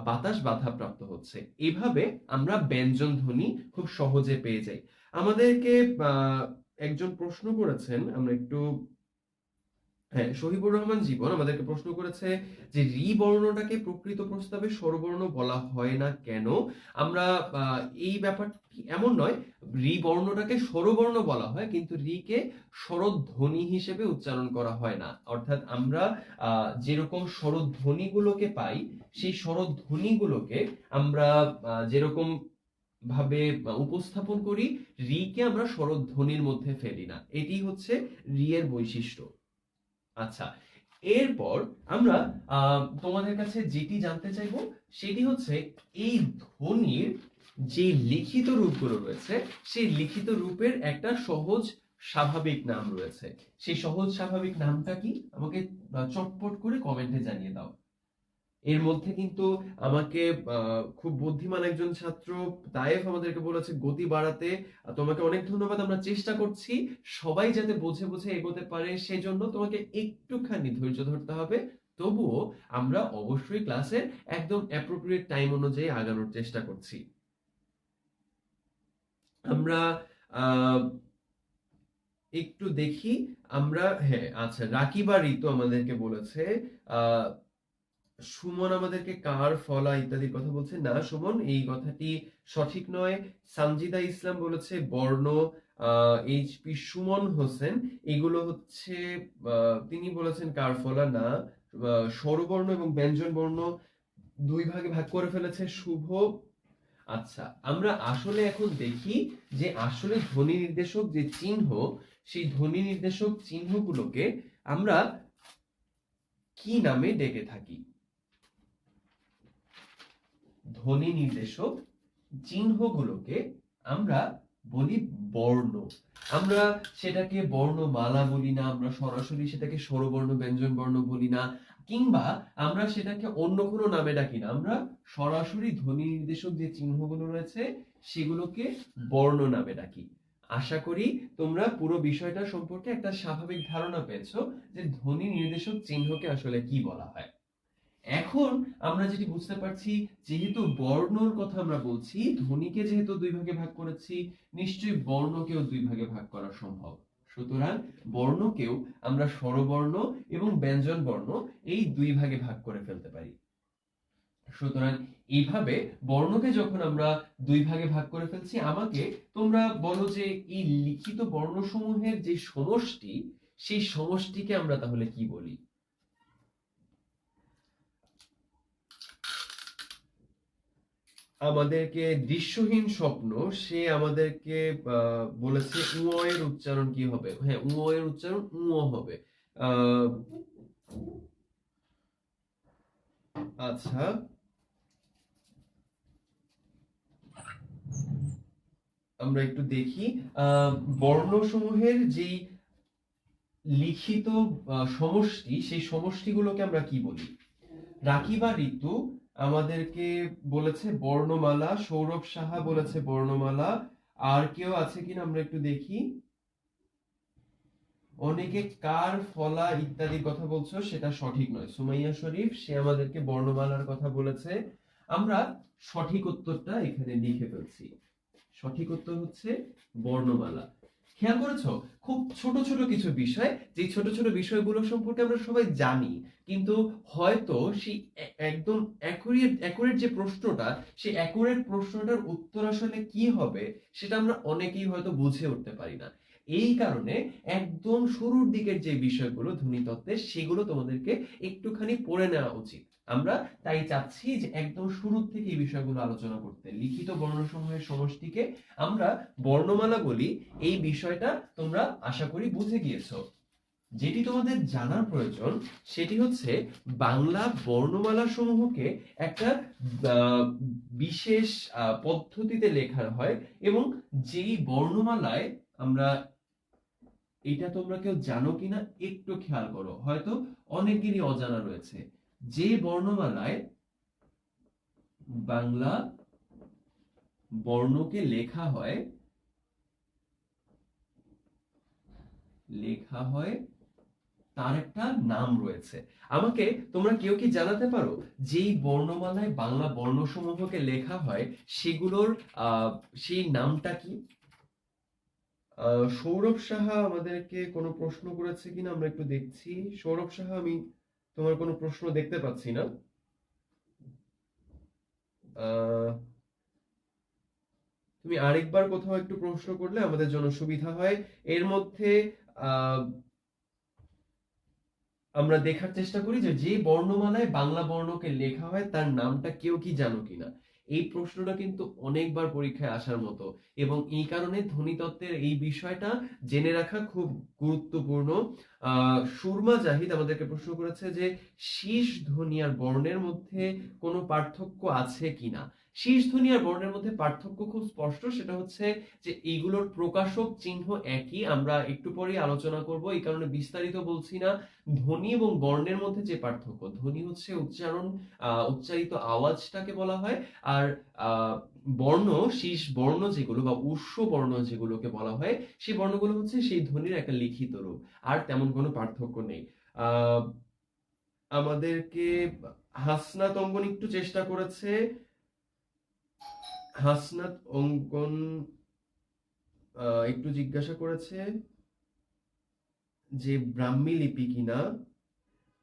[SPEAKER 1] বাতাস বাধাপ্রাপ্ত হচ্ছে। এভাবে আমরা ব্যঞ্জন ধ্বনি খুব সহজে পেয়ে যাই। আমাদেরকে একজন প্রশ্ন করেছেন, আমরা একটু, হ্যাঁ, শহীবুর রহমান জীবন আমাদেরকে প্রশ্ন করেছে যে রি বর্ণটাকে প্রকৃত প্রস্তাবে স্বরবর্ণ বলা হয় না কেন? আমরা এই ব্যাপারটি এমন নয়, রি বর্ণটাকে স্বরবর্ণ বলা হয় কিন্তু রি কে স্বরধ্বনি হিসেবে উচ্চারণ করা হয় না। অর্থাৎ আমরা যেরকম স্বরধ্বনিগুলোকে পাই সেই স্বরধ্বনিগুলোকে আমরা যেরকম ভাবে উপস্থাপন করি, রি কে আমরা স্বরধ্বনির মধ্যে ফেলি না। এটি হচ্ছে রি এর বৈশিষ্ট্য। আচ্ছা, এরপর আমরা তোমাদের কাছে যেটি জানতে চাইবো সেটি হচ্ছে এই ধ্বনির যে লিখিত রূপগুলো রয়েছে সেই লিখিত রূপের একটা সহজ স্বাভাবিক নাম রয়েছে। সেই সহজ স্বাভাবিক নামটা কি আমাকে চটপট করে কমেন্টে জানিয়ে দাও। এর মধ্যে কিন্তু আমাকে খুব বুদ্ধিমান একজন ছাত্র তায়েফ আমাদেরকে বলেছে গতি বাড়াতে। তোমাকে অনেক ধন্যবাদ। আমরা চেষ্টা করছি সবাই যাতে বুঝে বুঝে এগোতে পারে, সেজন্য তোমাকে একটুখানি ধৈর্য ধরতে হবে। তবুও আমরা অবশ্যই ক্লাসের একদম অ্যাপ্রোপ্রিয়েট টাইম অনুযায়ী আগানোর চেষ্টা করছি। আমরা একটু দেখি আমরা, হ্যাঁ আচ্ছা, রাকিবা ঋতু আমাদেরকে বলেছে সুমন আমাদেরকে কার, ফলা ইত্যাদির কথা বলছে না। সুমন, এই কথাটি সঠিক নয়। সানজিদা ইসলাম বলেছে বর্ণ। এইচপি সুমন হোসেন এগুলো হচ্ছে তিনি বলেছেন কার, ফলা না। স্বরবর্ণ এবং ব্যঞ্জন বর্ণ দুই ভাগে ভাগ করে ফেলেছে শুভ। আচ্ছা, আমরা আসলে এখন দেখি যে আসলে ধ্বনি নির্দেশক যে চিহ্ন, সেই ধ্বনি নির্দেশক চিহ্নগুলোকে আমরা, কি নামে ডেকে থাকি? ধ্বনি নির্দেশক চিহ্নগুলোকে আমরা বলি বর্ণ। আমরা সেটাকে বর্ণমালা বলি না, আমরা সরাসরি সেটাকে স্বরবর্ণ ব্যঞ্জন বর্ণ বলি না, কিংবা আমরা সেটাকে অন্য কোনো নামে ডাকি না। আমরা সরাসরি ধ্বনি নির্দেশক যে চিহ্নগুলো রয়েছে সেগুলোকে বর্ণ নামে ডাকি। আশা করি তোমরা পুরো বিষয়টা সম্পর্কে একটা স্বাভাবিক ধারণা পেয়েছো যে ধ্বনি নির্দেশক চিহ্নকে আসলে কি বলা হয়। এখন আমরা যেটি বুঝতে পারছি, যেহেতু বর্ণর কথা আমরা বলছি, ধ্বনিকে যেহেতু দুই ভাগে ভাগ করেছি, নিশ্চয়ই বর্ণকেও দুই ভাগে ভাগ করা সম্ভব। সুতরাং বর্ণকেও আমরা স্বরবর্ণ এবং ব্যঞ্জন বর্ণ এই দুই ভাগে ভাগ করে ফেলতে পারি। সুতরাং এইভাবে বর্ণকে যখন আমরা দুই ভাগে ভাগ করে ফেলছি, আমাকে তোমরা বলো যে এই লিখিত বর্ণসমূহের যে সমষ্টি, সেই সমষ্টিকে আমরা তাহলে কি বলি? আমাদেরকে দৃশ্যহীন স্বপ্ন, সে আমাদেরকে বলেছে এর উচ্চারণ কি হবে। হ্যাঁ, এর উচ্চারণ হবে। আহ, আচ্ছা, আমরা একটু দেখি বর্ণসমূহের যেই লিখিত সমষ্টি, সেই সমষ্টিগুলোকে আমরা কি বলি। রাকিবা ঋতু আমাদেরকে বলেছে বর্ণমালা, সৌরভ সাহা বলেছে বর্ণমালা। আর কেউ আছে কিনা আমরা একটু দেখি। অনেকে কার, ফলা ইত্যাদির কথা বলছো, সেটা সঠিক নয়। সুমাইয়া শরীফ, সে আমাদেরকে বর্ণমালার কথা বলেছে। আমরা সঠিক উত্তরটা এখানে লিখে ফেলছি। সঠিক উত্তর হচ্ছে বর্ণমালা। খেয়াল করেছো, খুব ছোট ছোট কিছু বিষয়, যে ছোট ছোট বিষয়গুলো সম্পর্কে আমরা সবাই জানি, কিন্তু হয়তো সেই একদম অ্যাকুরেট যে প্রশ্নটা, সেই অ্যাকুরেট প্রশ্নটার উত্তর আসলে কি হবে সেটা আমরা অনেকেই হয়তো বুঝে উঠতে পারি না। এই কারণে একদম শুরুর দিকের যে বিষয়গুলো ধ্বনিতত্ত্বের, সেগুলো তোমাদেরকে একটুখানি পড়ে নেওয়া উচিত। আমরা তাই চাচ্ছি যে একদম শুরু থেকে এই বিষয়গুলো আলোচনা করতে। লিখিত বর্ণসমূহের সমষ্টিকে আমরা বর্ণমালা বলি, এই বিষয়টা তোমরা আশা করি বুঝে গিয়েছো। যেটি তোমাদের জানার প্রয়োজন সেটি হচ্ছে বাংলা বর্ণমালা সমূহকে একটা বিশেষ পদ্ধতিতে লেখা হয়, এবং যেই বর্ণমালায় আমরা, এটা তোমরা কেউ জানো কিনা একটু খেয়াল করো, হয়তো অনেকেরই অজানা রয়েছে। যে বর্ণমালায় বাংলা বর্ণকে লেখা হয় তার একটা নাম রয়েছে। আমাকে তোমরা কেউ কি জানাতে পারো যেই বর্ণমালায় বাংলা বর্ণসমূহকে লেখা হয় সেগুলোর সেই নামটা কি? সৌরভ সাহা আমাদেরকে কোনো প্রশ্ন করেছে কিনা আমরা একটু দেখছি। সৌরভ সাহা, আমি তোমার কোনো প্রশ্ন দেখতে পাচ্ছি না। তুমি আরেকবার কোথাও একটু প্রশ্ন করলে আমাদের জন্য সুবিধা হয়। এর মধ্যে আমরা দেখার চেষ্টা করি যে যে বর্ণমালায় বাংলা বর্ণকে লেখা হয় তার নামটা কেউ কি জানো কিনা। এই প্রশ্নটা কিন্তু অনেকবার পরীক্ষায় আসার মতো, এবং এই কারণে ধ্বনিতত্ত্বের এই বিষয়টা জেনে রাখা খুব গুরুত্বপূর্ণ। সুরমা জাহিদ আমাদেরকে প্রশ্ন করেছে যে শীষ ধ্বনি আর বর্ণের মধ্যে কোনো পার্থক্য আছে কিনা। শীষ ধ্বনি আর বর্ণের মধ্যে পার্থক্য খুব স্পষ্ট, সেটা হচ্ছে যে এইগুলোর প্রকাশক চিহ্ন একই। আমরা একটু পরে আলোচনা করব, এই কারণে বিস্তারিত বলছি না। ধ্বনি এবং বর্ণের মধ্যে যে পার্থক্য, ধ্বনি হচ্ছে উচ্চারণ, উচ্চারিত আওয়াজটাকে বলা হয়, আর বর্ণ, শীষ বর্ণ যেগুলো বা উষ্ণ বর্ণ যেগুলোকে বলা হয়, সেই বর্ণগুলো হচ্ছে সেই ধ্বনির একটা লিখিত রূপ। আর তেমন কোনো পার্থক্য নেই। আমাদেরকে হাসনাত অঙ্কন একটু চেষ্টা করেছে। হাসনাত অঙ্কন একটু জিজ্ঞাসা করেছে যে ব্রাহ্মী লিপি কিনা।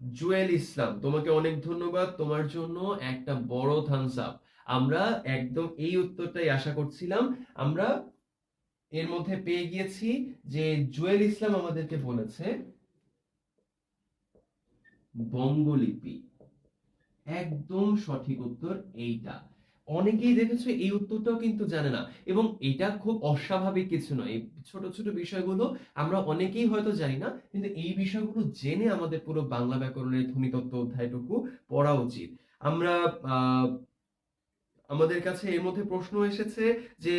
[SPEAKER 1] জুয়েল ইসলাম, তোমাকে অনেক ধন্যবাদ, তোমার জন্য একটা বড় থামস আপ। আমরা একদম এই উত্তরটাই আশা করছিলাম। আমরা এর মধ্যে পেয়ে গিয়েছি যে জুয়েল ইসলাম আমাদেরকে বলেছে বঙ্গলিপি। একদম সঠিক উত্তর এইটা। অনেকেই দেখেছো এই উত্তরটাও কিন্তু জানে না, এবং এটা খুব অস্বাভাবিক কিছু নয়। এই ছোট ছোট বিষয়গুলো আমরা অনেকেই হয়তো জানি না, কিন্তু এই বিষয়গুলো জেনে আমাদের পুরো বাংলা ব্যাকরণের ধ্বনিতত্ত্ব অধ্যায়টুকু পড়া উচিত। আমরা আহ আমাদের কাছে এর মধ্যে প্রশ্ন এসেছে যে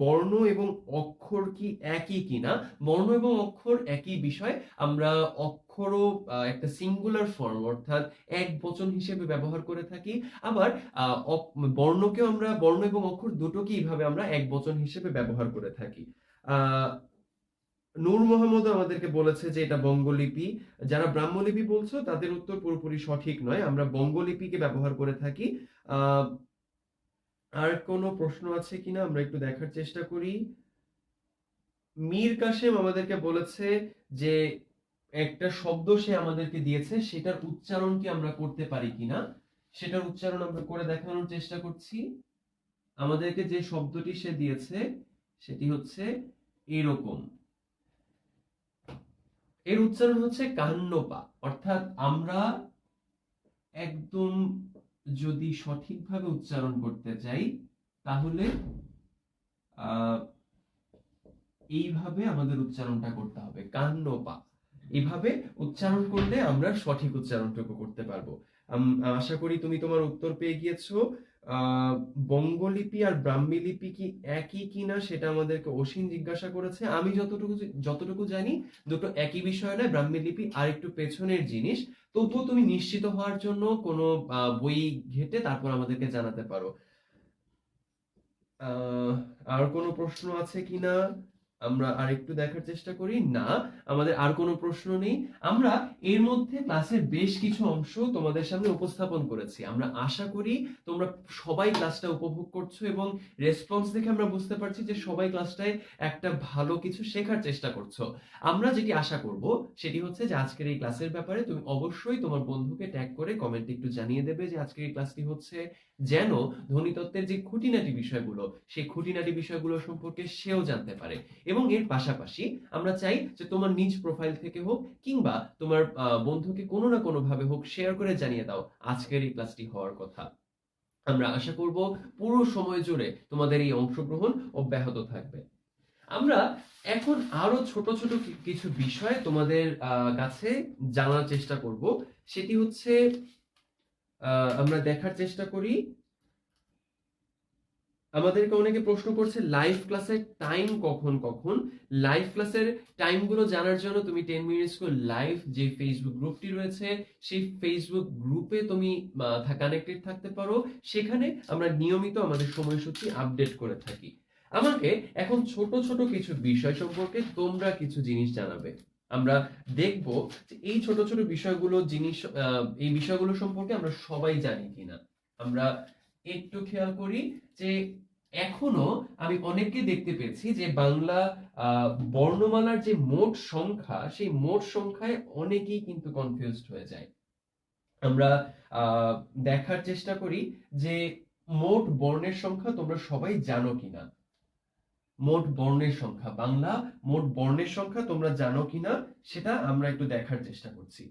[SPEAKER 1] বর্ণ এবং অক্ষর কি একই কিনা। বর্ণ এবং অক্ষর একই বিষয়। আমরা অক্ষরও একটা সিঙ্গুলার ফর্ম অর্থাৎ এক বচন হিসেবে ব্যবহার করে থাকি। আবার বর্ণকেও আমরা, বর্ণ এবং অক্ষর দুটোকে এইভাবে আমরা এক বচন হিসেবে ব্যবহার করে থাকি। আহ নূর মোহাম্মদ আমাদেরকে বলেছে যে এটা বঙ্গলিপি। যারা ব্রাহ্মলিপি বলছো তাদের উত্তর পুরোপুরি সঠিক নয়, আমরা বঙ্গলিপিকে ব্যবহার করে থাকি। আহ আর কোনো প্রশ্ন আছে কিনা আমরা একটু দেখার চেষ্টা করি। মীর কাসেম আমাদেরকে বলেছে যে একটা শব্দ সে আমাদেরকে দিয়েছে, সেটার উচ্চারণ কি আমরা করতে পারি কিনা। সেটার উচ্চারণ আমরা করে দেখানোর চেষ্টা করছি। আমাদেরকে যে শব্দটি সে দিয়েছে সেটি হচ্ছে এরকম। এর উচ্চারণ হচ্ছে কান্নপা। অর্থাৎ আমরা একদম যদি সঠিকভাবে উচ্চারণ করতে চাই তাহলে আহ এইভাবে আমাদের উচ্চারণটা করতে হবে, কান্নপা। এইভাবে উচ্চারণ করলে আমরা সঠিক উচ্চারণটুকু করতে পারবো। আশা করি তুমি তোমার উত্তর পেয়ে গিয়েছো। বঙ্গলিপি আর ব্রাহ্মী লিপি কি একই কিনা সেটা আমাদেরকে অসীম জিজ্ঞাসা করেছে। আমি যতটুকু যতটুকু জানি দুটো একই বিষয় নয়, ব্রাহ্মী লিপি আর একটু পেছনের জিনিস। তবুও তুমি নিশ্চিত হওয়ার জন্য কোনো বই ঘেটে তারপর আমাদেরকে জানাতে পারো। আহ আর কোনো প্রশ্ন আছে কিনা আমরা আরেকটু দেখার চেষ্টা করি। না, আমাদের আর কোনো প্রশ্ন নেই। আমরা এর মধ্যে ক্লাসের বেশ কিছু অংশ তোমাদের সামনে উপস্থাপন করেছি। আমরা আশা করি তোমরা সবাই ক্লাসটা উপভোগ করছো, এবং রেসপন্স দেখে আমরা বুঝতে পারছি যে সবাই ক্লাসটায় একটা ভালো কিছু শেখার চেষ্টা করছো। আমরা যেটি আশা করব সেটি হচ্ছে যে আজকের এই ক্লাসের ব্যাপারে তুমি অবশ্যই তোমার বন্ধুকে ট্যাগ করে কমেন্টে একটু জানিয়ে দেবে যে আজকের এই ক্লাসটি হচ্ছে, যেন ধ্বনিতত্ত্বের যে খুঁটিনাটি বিষয়গুলো সেই খুঁটিনাটি বিষয়গুলো সম্পর্কে সেও জানতে পারে। এবং এর পাশাপাশি আমরা চাই যে তোমার নিজ প্রোফাইল থেকে হোক কিংবা তোমার বন্ধুকে কোনো না কোনো ভাবে হোক শেয়ার করে জানিয়ে দাও আজকের এই ক্লাসটি হওয়ার কথা। আমরা আশা করব পুরো সময় জুড়ে তোমাদের এই অংশগ্রহণ অব্যাহত থাকবে। আমরা এখন আরো ছোট ছোট কিছু বিষয় তোমাদের কাছে জানার চেষ্টা করব। সেটি হচ্ছে আমরা দেখার চেষ্টা করি। আমাদেরকে অনেকে প্রশ্ন করছে লাইভ ক্লাসের টাইম কখন কখন। লাইভ ক্লাসের টাইমগুলো জানার জন্য তুমি 10 মিনিটস ফর লাইভ যে ফেসবুক গ্রুপটি রয়েছে সেই ফেসবুক গ্রুপে তুমি কানেক্টেড থাকতে পারো। সেখানে আমরা নিয়মিত আমাদের সময়সূচি আপডেট করে থাকি। আমাকে এখন ছোট ছোট কিছু বিষয় সম্পর্কে তোমরা কিছু জিনিস জানাবে। আমরা দেখব যে এই ছোট ছোট বিষয়গুলো জিনিস এই বিষয়গুলো সম্পর্কে আমরা সবাই জানি কিনা। আমরা একটু খেয়াল করি যে এখনো আমি অনেককে দেখতে পেয়েছি যে বাংলা বর্ণমালার যে মোট সংখ্যা সেই মোট সংখ্যায় অনেকেই কিন্তু কনফিউজড হয়ে যায়। আমরা দেখার চেষ্টা করি যে মোট বর্ণের সংখ্যা তোমরা সবাই জানো কিনা। মোট বর্ণের সংখ্যা, বাংলা মোট বর্ণের সংখ্যা তোমরা জানো কিনা সেটা আমরা একটু দেখার চেষ্টা করছি।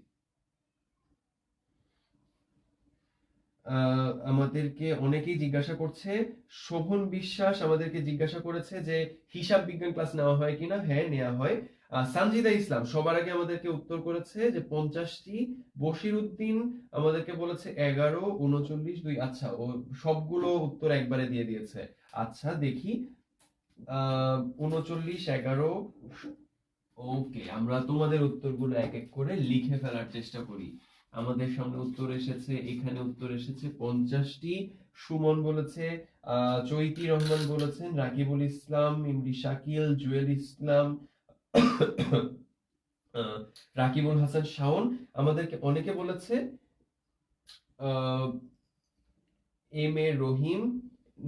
[SPEAKER 1] আমাদেরকে অনেকেই জিজ্ঞাসা করছে। শোভন বিশ্বাস আমাদেরকে জিজ্ঞাসা করেছে যে হিসাব বিজ্ঞান ক্লাস নেওয়া হয় কিনা। হ্যাঁ, নেওয়া হয়। সানজিদা ইসলাম সবার আগে আমাদেরকে উত্তর করেছে যে 50টি। বশির উদ্দিন আমাদেরকে বলেছে 11, 39, 2। আচ্ছা, ও সবগুলো উত্তর একবারে দিয়ে দিয়েছে। আচ্ছা দেখি, 39, 11। ওকে, আমরা তোমাদের উত্তরগুলো এক এক করে লিখে ফেলার চেষ্টা করি। আমাদের সামনে উত্তর এসেছে, এখানে উত্তর এসেছে 50টি। সুমন বলেছে, চৈতি রহমান বলেছেন, রাকিবুল ইসলাম, ইমরি শাকিল, জুয়েল ইসলাম, রাকিবুল হাসান শাওন আমাদেরকে অনেকে বলেছে, এম এ রহিম।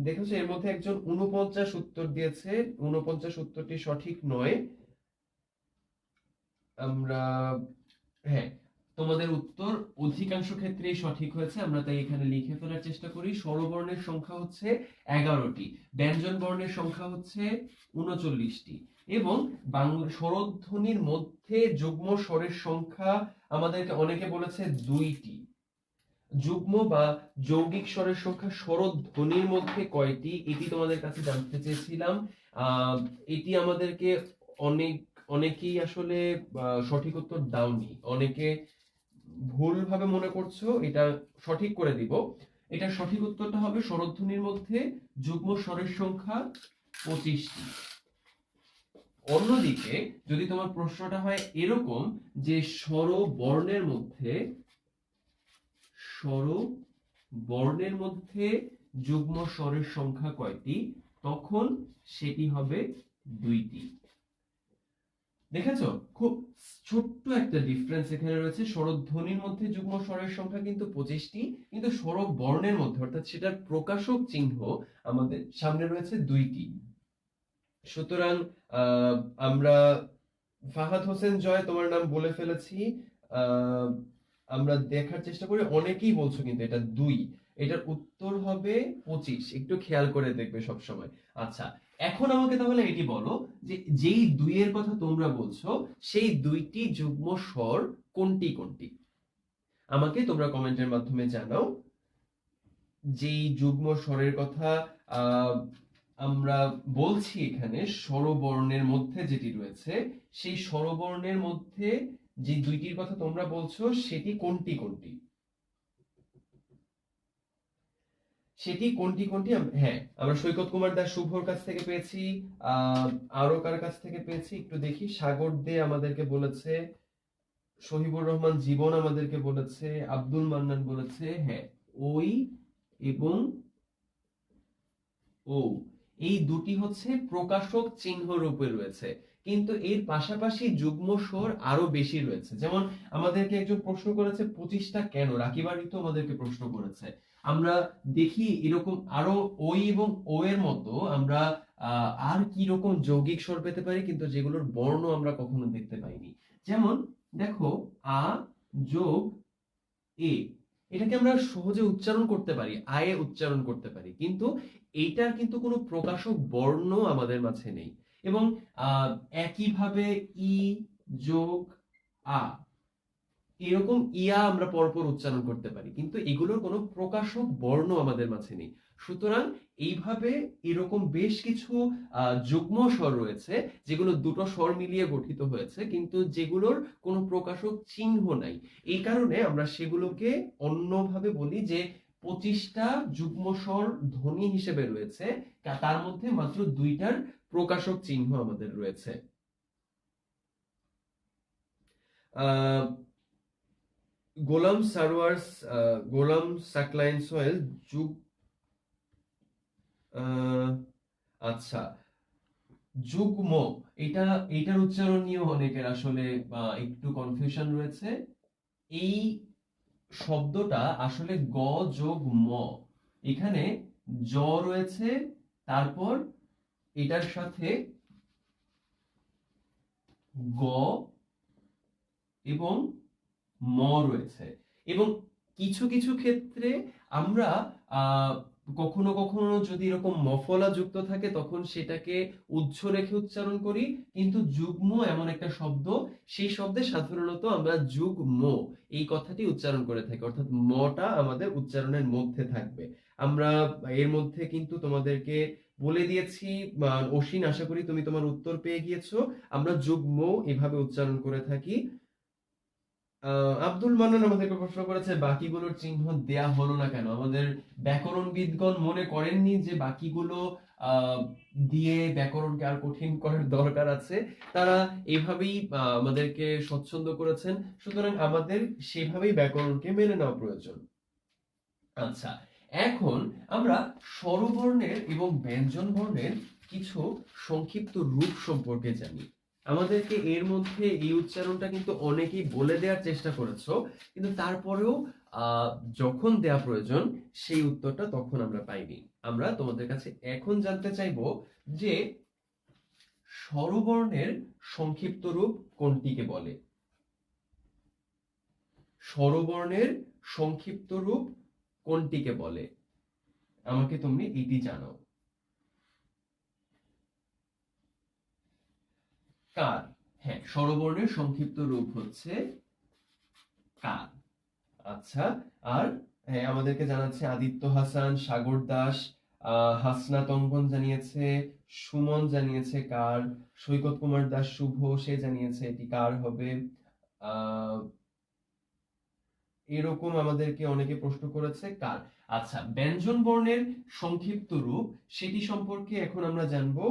[SPEAKER 1] দেখেছো এর মধ্যে একজন 49 উত্তর দিয়েছে। 49 উত্তরটি সঠিক নয়। আমরা, হ্যাঁ, তোমাদের উত্তর অধিকাংশ ক্ষেত্রেই সঠিক হয়েছে। আমরা তাই এখানে লিখে ফেলার চেষ্টা করি। স্বরবর্ণের সংখ্যা হচ্ছে 11টি, ব্যঞ্জন বর্ণের সংখ্যা হচ্ছে 39টি, এবং বাংলা স্বরধ্বনির মধ্যে যুগ্ম স্বরের সংখ্যা আমাদেরকে অনেকে বলেছে 2টি। যুগ্ম বা যৌগিক স্বরের সংখ্যা স্বরধ্বনির মধ্যে কয়টি, এটি তোমাদের কাছে জানতে চেয়েছিলাম। আহ, এটি আমাদেরকে অনেকেই আসলে সঠিক উত্তর দাওনি, অনেকে ভুলভাবে মনে করছো, এটা সঠিক করে দিব। এটা সঠিক উত্তরটা হবে স্বরধ্বনির মধ্যে যুগ্ম স্বরের সংখ্যা 25টি। অন্যদিকে যদি তোমার প্রশ্নটা হয় এরকম যে স্বরবর্ণের মধ্যে যুগ্ম স্বরের সংখ্যা কয়টি, তখন সেটি হবে 2টি। দেখেছো, খুব ছোট্ট একটা ডিফারেন্স এখানে রয়েছে। স্বরধ্বনির মধ্যে যুগ্ম স্বরের সংখ্যা কিন্তু 25টি, কিন্তু স্বরবর্ণের মধ্যে অর্থাৎ সেটার প্রকাশক চিহ্ন আমাদের সামনে রয়েছে 2টি। সুতরাং আহ, আমরা ফাহাদ হোসেন জয়, তোমার নাম বলে ফেলেছি। আহ, আমরা দেখার চেষ্টা করি, অনেকেই বলছো কিন্তু এটা 2। এটার উত্তর হবে 25, একটু খেয়াল করে দেখবে সব সময়। আচ্ছা, এখন আমাকে তাহলে এটি বলো যে যেই 2 এর কথা তোমরা বলছো সেই 2টি যুগ্ম স্বর কোনটি কোনটি। আমাকে তোমরা কমেন্টের মাধ্যমে জানাও যেই যুগ্ম স্বরের কথা আহ, আমরা বলছি এখানে স্বরবর্ণের মধ্যে যেটি রয়েছে, সেই স্বরবর্ণের মধ্যে যে 2টির কথা তোমরা বলছো সেটি কোনটি কোনটি, সেটি কোনটি কোনটি। হ্যাঁ, আমরা সৈকত কুমার দাস শুভর কাছ থেকে পেয়েছি। আহ আরো কার কাছ থেকে পেয়েছি একটু দেখি। সাগর দে আমাদেরকে বলেছে, শহীবুর রহমান জীবন আমাদেরকে বলেছে, আব্দুল মান্নান বলেছে। হ্যাঁ, ওই এবং ও, এই দুটি হচ্ছে প্রকাশক চিহ্ন রূপে রয়েছে, কিন্তু এর পাশাপাশি যুগ্ম স্বর আরো বেশি রয়েছে। যেমন আমাদেরকে একজন প্রশ্ন করেছে 25টা কেন, রাকিব আরিফ তো আমাদেরকে প্রশ্ন করেছে। আমরা দেখি এরকম আরো ওই এবং ও এর মতো আমরা আর কি রকম যৌগিক স্বর পেতে পারি, কিন্তু যেগুলোর বর্ণ আমরা কখনো দেখতে পাইনি। যেমন দেখো, আ যোগ এ, এটাকে আমরা সহজে উচ্চারণ করতে পারি, আয়ে উচ্চারণ করতে পারি, কিন্তু এইটার কিন্তু কোনো প্রকাশক বর্ণ আমাদের মাঝে নেই। এবং একইভাবে ই যোগ আ, এরকম ইয়া আমরা পরপর উচ্চারণ করতে পারি, কিন্তু এগুলোর কোনো প্রকাশক বর্ণ আমাদের মাঝে নেই। সুতরাং এইভাবে এরকম বেশ কিছু যুগ্ম স্বর রয়েছে যেগুলো দুটো স্বর মিলিয়ে গঠিত হয়েছে, কিন্তু যেগুলোর কোনো প্রকাশক চিহ্ন নাই। এই কারণে আমরা সেগুলোকে অন্যভাবে বলি যে 25টা যুগ্ম স্বর ধ্বনি হিসেবে রয়েছে, তার মধ্যে মাত্র 2টার প্রকাশক চিহ্ন আমাদের রয়েছে। আহ গোলাম সারওয়ার্স, গোলাম সাকলাইন সোহেল যুগ, আচ্ছা, যুগ্ম, এটা এটার উচ্চারণ নিয়েও অনেকের আসলে একটু কনফিউশন রয়েছে। এই শব্দটা আসলে গ যোগ ম, এখানে জ রয়েছে, তারপর এটার সাথে গ এবং ম রয়েছে। এবং কিছু কিছু ক্ষেত্রে আমরা আহ কখনো কখনো যদি এরকম মফলা যুক্ত থাকে তখন সেটাকে উচ্চ রেখে উচ্চারণ করি, কিন্তু যুগ্ম এমন একটা শব্দ, সেই শব্দে সাধারণত আমরা যুগ্ম এই কথাটি উচ্চারণ করে থাকি, অর্থাৎ মটা আমাদের উচ্চারণের মধ্যে থাকবে। আমরা এর মধ্যে কিন্তু তোমাদেরকে বলে দিয়েছি। অশ্বিন, আশা করি তুমি তোমার উত্তর পেয়ে গিয়েছো। আমরা যুগ্ম এভাবে উচ্চারণ করে থাকি। আব্দুল মান্নান আমাদেরকে প্রশ্ন করেছে বাকিগুলোর চিহ্ন দেয়া হলো না কেন। আমাদের ব্যাকরণবিদগণ মনে করেননি যে বাকিগুলো আহ, দিয়ে ব্যাকরণকে আর কঠিন করার দরকার আছে, তারা এভাবেই আমাদেরকে স্বচ্ছন্দ করেছেন। সুতরাং আমাদের সেভাবেই ব্যাকরণকে মেনে নেওয়া প্রয়োজন। আচ্ছা, এখন আমরা স্বরবর্ণের এবং ব্যঞ্জন বর্ণের কিছু সংক্ষিপ্ত রূপ সম্পর্কে জানি। আমাদেরকে এর মধ্যে এই উচ্চারণটা কিন্তু অনেকেই বলে দেওয়ার চেষ্টা করেছো, কিন্তু তারপরেও আহ যখন দেয়া প্রয়োজন সেই উত্তরটা তখন আমরা পাইনি। আমরা তোমাদের কাছে এখন জানতে চাইবো যে স্বরবর্ণের সংক্ষিপ্ত রূপ কোনটিকে বলে। স্বরবর্ণের সংক্ষিপ্ত রূপ কোনটিকে বলে, আমাকে তুমি এটি জানাও। কার। হ্যাঁ, স্বরবর্ণের সংক্ষিপ্ত রূপ হচ্ছে কার। আচ্ছা, আর হ্যাঁ, আমাদেরকে জানাচ্ছে আদিত্য হাসান, সাগর দাস, হাসনাত অঙ্কন জানিয়েছে, সুমন জানিয়েছে কার, সৈকত কুমার দাস শুভ সে জানিয়েছে এটি কার হবে। আহ এরকম আমাদেরকে অনেকে প্রশ্ন করেছে কার। আচ্ছা, ব্যঞ্জন বর্ণের সংক্ষিপ্ত রূপ সেটি সম্পর্কে এখন আমরা জানবো।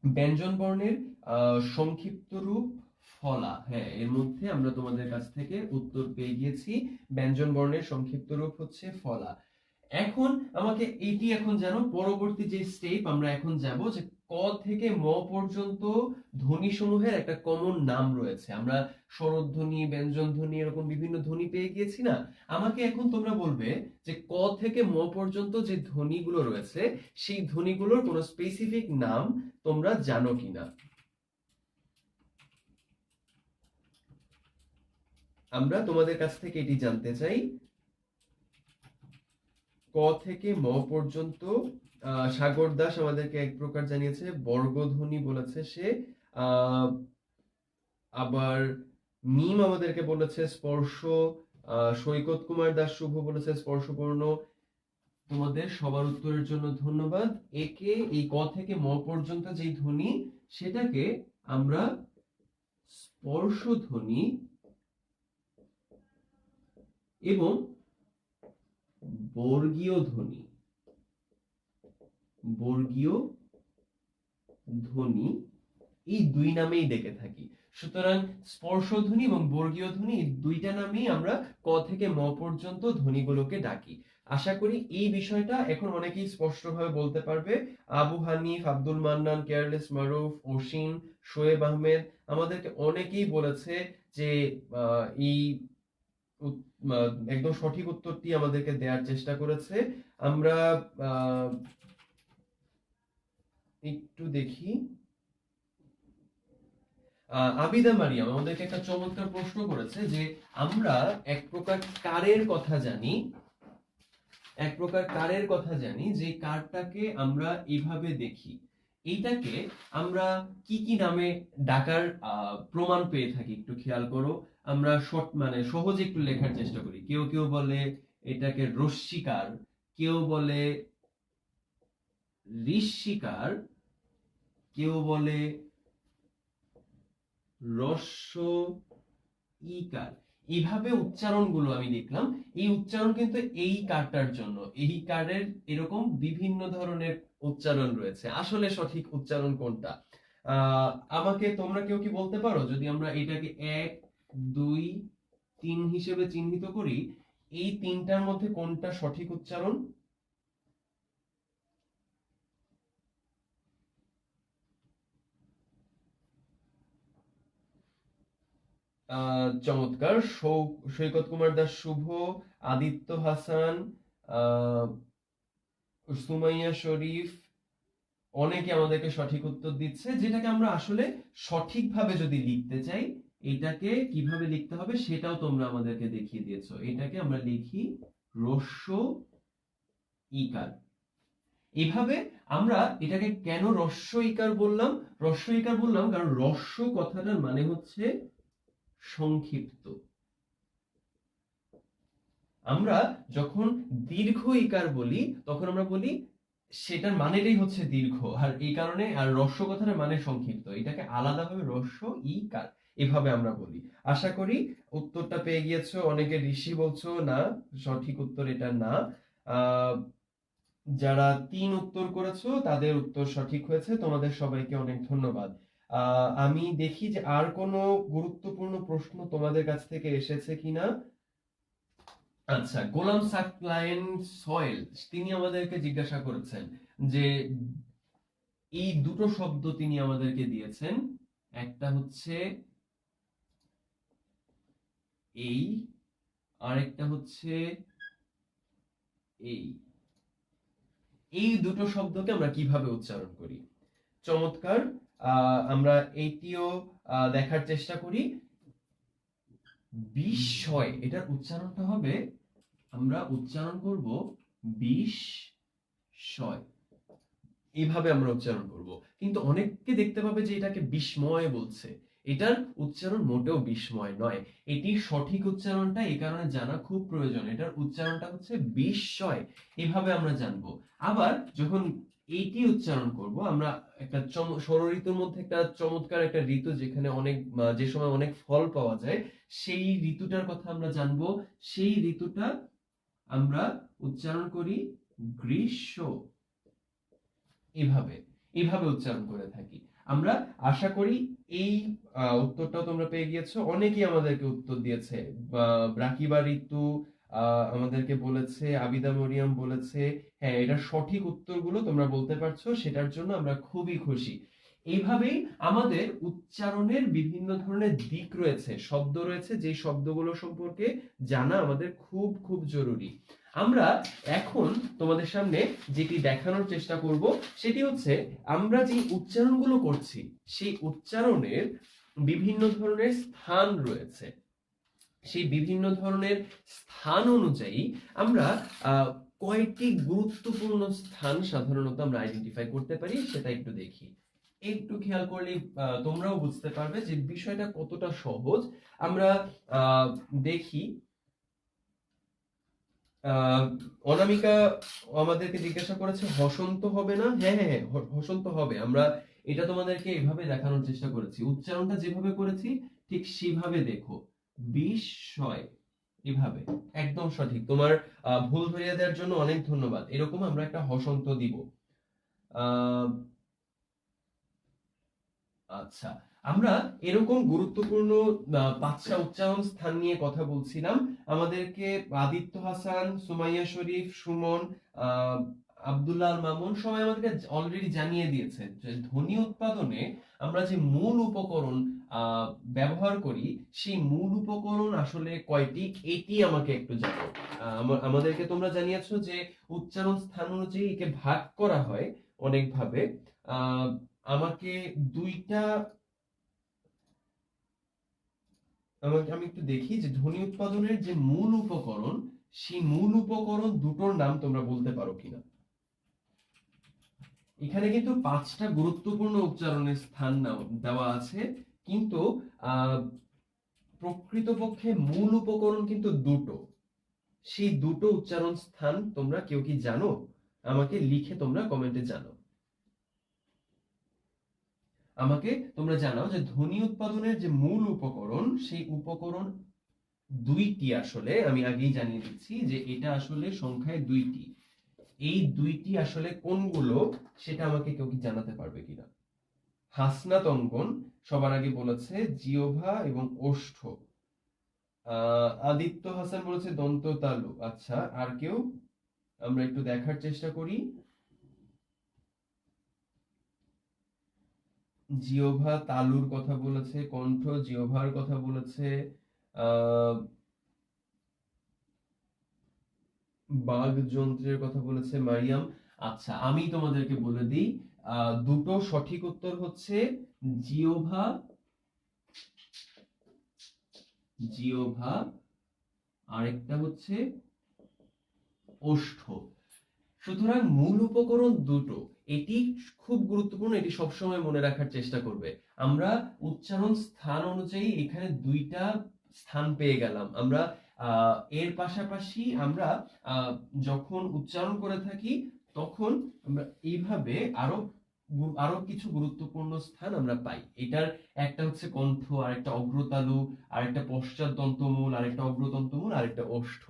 [SPEAKER 1] ব্যঞ্জন বর্ণের সংক্ষিপ্ত রূপ ফলা। হ্যাঁ, এর মধ্যে আমরা তোমাদের কাছ থেকে উত্তর পেয়ে গিয়েছি। ব্যঞ্জন বর্ণের সংক্ষিপ্ত রূপ হচ্ছে ফলা। এখন আমাকে এটি এখন জানো, পরবর্তী যে স্টেপ আমরা এখন যাব যে ক থেকে ম পর্যন্ত ধ্বনি সমূহের একটা কমন নাম রয়েছে। আমরা স্বরধ্বনি, ব্যঞ্জন ধ্বনি এরকম বিভিন্ন ধ্বনি পেয়ে গিয়েছি না। আমাকে এখন তোমরা বলবে যে ক থেকে ম পর্যন্ত যে ধ্বনিগুলো রয়েছে সেই ধ্বনিগুলোর কোনো স্পেসিফিক নাম তোমরা জানো কিনা। আমরা তোমাদের কাছ থেকে এটি জানতে চাই। ক থেকে ম পর্যন্ত সাগর দাস আমাদেরকে এক প্রকার জানিয়েছে, বর্গধ্বনি বলেছে সে। আহ আবার মিম আমাদেরকে বলেছে স্পর্শ। সৈকত কুমার দাস শুভ বলেছে স্পর্শবর্ণ। তোমাদের সবার উত্তরের জন্য ধন্যবাদ। একে এই ক থেকে ম পর্যন্ত যে ধ্বনি সেটাকে আমরা স্পর্শ ধ্বনি এবং বর্গীয় ধ্বনি, বর্গীয় ধ্বনি এই দুই নামেই ডেকে থাকি। সুতরাং স্পর্শধ্বনি এবং বর্গীয় ধ্বনি এই দুইটা নামেই আমরা ক থেকে ম পর্যন্ত ধ্বনিগুলোকে ডাকি। আশা করি এই বিষয়টা এখন অনেকেই স্পষ্টভাবে বলতে পারবে। আবু হানিফ, আব্দুল মান্নান, কেয়ারলেস মারুফ, অসীম, শোয়েব আহমেদ আমাদেরকে অনেকেই বলেছে যে এই একদম সঠিক উত্তরটি আমাদেরকে দেওয়ার চেষ্টা করেছে। আমরা একটু দেখি। আবিদা মারিয়াম আমাদেরকে একটা চমৎকার প্রশ্ন করেছে যে আমরা এক প্রকার কারের কথা জানি, এক প্রকার কারের কথা জানি যে কারটাকে আমরা এভাবে দেখি। এইটাকে আমরা কি কি নামে ডাকার প্রমাণ পেয়ে থাকি একটু খেয়াল করো। আমরা শর্ট মানে সহজে একটু লেখার চেষ্টা করি। কেউ কেউ বলে এটাকে রশ্মিকার, কেউ বলে ঋষিকার, কেউ বলে রস্য ইকার। এইভাবে উচ্চারণগুলো আমি দেখলাম। এই উচ্চারণ কিন্তু এই কারটার জন্য, এই কারের এরকম বিভিন্ন ধরনের উচ্চারণ রয়েছে। আসলে সঠিক উচ্চারণ কোনটা? আমাকে তোমরা কেউ কি বলতে পারো যদি আমরা এটাকে 1 2 3 হিসেবে চিহ্নিত করি, এই তিনটার মধ্যে কোনটা সঠিক উচ্চারণ? চমৎকার। সৈকত কুমার দাস শুভ, আদিত্য হাসান, আহ সুমাইয়া শরীফ অনেকে আমাদেরকে সঠিক উত্তর দিচ্ছে। যেটাকে আমরা আসলে সঠিকভাবে যদি লিখতে চাই এটাকে কিভাবে লিখতে হবে সেটাও তোমরা আমাদেরকে দেখিয়ে দিয়েছো। এটাকে আমরা লিখি রস্য ইকার। এভাবে আমরা এটাকে কেন রস্য ইকার বললাম? রস্য ইকার বললাম কারণ রস্য কথাটার মানে হচ্ছে সংক্ষিপ্ত। আমরা যখন দীর্ঘ ইকার বলি তখন আমরা বলি সেটার মানেটাই হচ্ছে দীর্ঘ, আর এই কারণে আর রস্য কথাটার মানে সংক্ষিপ্ত। এটাকে আলাদাভাবে রস্য ইকার এভাবে আমরা বলি। আশা করি উত্তরটা পেয়ে গিয়েছো। অনেকে ঋষি বলছো না, সঠিক উত্তর এটা না। আহ যারা 3 উত্তর করেছো তাদের উত্তর সঠিক হয়েছে। তোমাদের সবাইকে অনেক ধন্যবাদ। আমি দেখি যে আর কোনো গুরুত্বপূর্ণ প্রশ্ন তোমাদের কাছ থেকে এসেছে কিনা। আচ্ছা, গোলাম সাকলায়েন সয়েল তিনি আমাদেরকে জিজ্ঞাসা করেছেন যে এই দুটো শব্দ তিনি আমাদেরকে দিয়েছেন। একটা হচ্ছে এই, আরেকটা হচ্ছে এই। এই দুটো শব্দকে আমরা কিভাবে উচ্চারণ করি? চমৎকার। আমরা এইটিও দেখার চেষ্টা করি। বিস্ময় এটার উচ্চারণটা হবে, আমরা উচ্চারণ করব বিস্ময়। এইভাবে আমরা উচ্চারণ করব। কিন্তু অনেককে দেখতে পাবে যে এটাকে বিস্ময় বলছে। এটার উচ্চারণ মোটেও বিস্ময় নয়। এটির সঠিক উচ্চারণটা এই কারণে জানা খুব প্রয়োজন। এটার উচ্চারণটা হচ্ছে বিস্ময়। এভাবে আমরা জানবো। আবার যখন এইটি উচ্চারণ করব আমরা, একটা ষড়ঋতুর মধ্যে একটা চমৎকার একটা ঋতু যেখানে অনেক যে সময় অনেক ফল পাওয়া যায়, সেই ঋতুটার কথা আমরা জানবো। সেই ঋতুটা আমরা উচ্চারণ করি গ্রীষ্ম। এভাবে এভাবে উচ্চারণ করে থাকি আমরা। আশা করি এই উত্তরটাও তোমরা পেয়ে গিয়েছো। অনেকেই আমাদেরকে উত্তর দিয়েছে। রাকিবা ঋতু আমাদেরকে বলেছে, আবিদা মরিয়াম বলেছে। হ্যাঁ, এটা সঠিক উত্তরগুলো তোমরা বলতে পারছো, সেটার জন্য আমরা খুবই খুশি। এইভাবেই আমাদের উচ্চারণের বিভিন্ন ধরনের দিক রয়েছে, শব্দ রয়েছে, যে শব্দগুলো সম্পর্কে জানা আমাদের খুব খুব জরুরি। আমরা এখন তোমাদের সামনে যেটি দেখানোর চেষ্টা করব সেটি হচ্ছে, আমরা যে উচ্চারণগুলো করছি সেই উচ্চারণের বিভিন্ন ধরনের স্থান রয়েছে। সেই বিভিন্ন ধরনের স্থান অনুযায়ী আমরা কয়টি গুরুত্বপূর্ণ স্থান সাধারণত আমরা আইডেন্টিফাই করতে পারি সেটা একটু দেখি। একটু খেয়াল করলে তোমরাও বুঝতে পারবে যে বিষয়টা কতটা সহজ। আমরা দেখি, অনামিকা আমাদেরকে জিজ্ঞাসা করেছে হসন্ত হবে না। হ্যাঁ হ্যাঁ হ্যাঁ, হসন্ত হবে। আমরা এটা তোমাদেরকে এভাবে দেখানোর চেষ্টা করেছি, উচ্চারণটা যেভাবে করেছি ঠিক সেভাবে দেখো, বিস্ময়। এভাবে একদম সঠিক। তোমার ভুল ধরিয়ে দেওয়ার জন্য অনেক ধন্যবাদ। এরকম আমরা একটা হসন্ত দিব। আহ আচ্ছা, আমরা এরকম গুরুত্বপূর্ণ ৫টা উচ্চারণ স্থান নিয়ে কথা বলছিলাম। আমাদেরকে আদিত্য হাসান, সুমাইয়া শরীফ, সুমন, আহ, আব্দুল্লাহ আল মামুন সবাই আমাদেরকে অলরেডি জানিয়ে দিয়েছে যে ধ্বনি উৎপাদনে আমরা যে মূল উপকরণ আহ, ব্যবহার করি, সেই মূল উপকরণ আসলে কয়টি এটি আমাকে একটু জানাও। আমাদেরকে তোমরা জানিয়েছো যে উচ্চারণ স্থান অনুযায়ী একে ভাগ করা হয় অনেক ভাবে। আহ আমাকে দুইটা, আমি একটু দেখি যে ধ্বনি উৎপাদনের যে মূল উপকরণ, সেই মূল উপকরণ দুটোর নাম তোমরা বলতে পারো কিনা। এখানে কিন্তু 5টা গুরুত্বপূর্ণ উচ্চারণের স্থান দেওয়া আছে, কিন্তু আহ প্রকৃতপক্ষে মূল উপকরণ কিন্তু দুটো। সেই দুটো উচ্চারণ স্থান তোমরা কেউ কি জানো? আমাকে লিখে তোমরা কমেন্টে জানাও। আমাকে তোমরা জানাও যে ধ্বনি উৎপাদনের যে মূল উপকরণ, সেই উপকরণ দুইটি। আসলে আমি আগেই জানিয়ে দিচ্ছি যে এটা আসলে সংখ্যায় দুইটি। এই দুইটি আসলে কোনগুলো সেটা আমাকে কেউ কি জানাতে পারবে কিনা। হাসনাত অঙ্কন সবার আগে বলেছে জিহ্বা এবং ওষ্ঠ। আদিত্য হাসান বলেছে দন্ত তালু। আচ্ছা, আর কেউ? আমরা একটু দেখার চেষ্টা করি। জিহ্বা তালুর কথা বলেছে, কণ্ঠ জিহ্বার কথা বলেছে, আহ বাঘ যন্ত্রের কথা বলেছে মারিয়াম। আচ্ছা, আমি তোমাদেরকে বলে দিই, দুটো সঠিক উত্তর হচ্ছে জিহ্বা, জিহ্বা, আরেকটা হচ্ছে ওষ্ঠ। সুতরাং মূল উপকরণ দুটো, এটি খুব গুরুত্বপূর্ণ, এটি সবসময় মনে রাখার চেষ্টা করবে। আমরা উচ্চারণ স্থান অনুযায়ী এখানে দুইটা স্থান পেয়ে গেলাম। আমরা এর পাশাপাশি আমরা যখন উচ্চারণ করে থাকি তখন আমরা এইভাবে আরো আরো কিছু গুরুত্বপূর্ণ স্থান আমরা পাই। এটার একটা হচ্ছে কণ্ঠ, আরেকটা অগ্রতালু, আরেকটা পশ্চাৎ দন্তমূল, আরেকটা অগ্রদন্তমূল, আরেকটা ওষ্ঠ।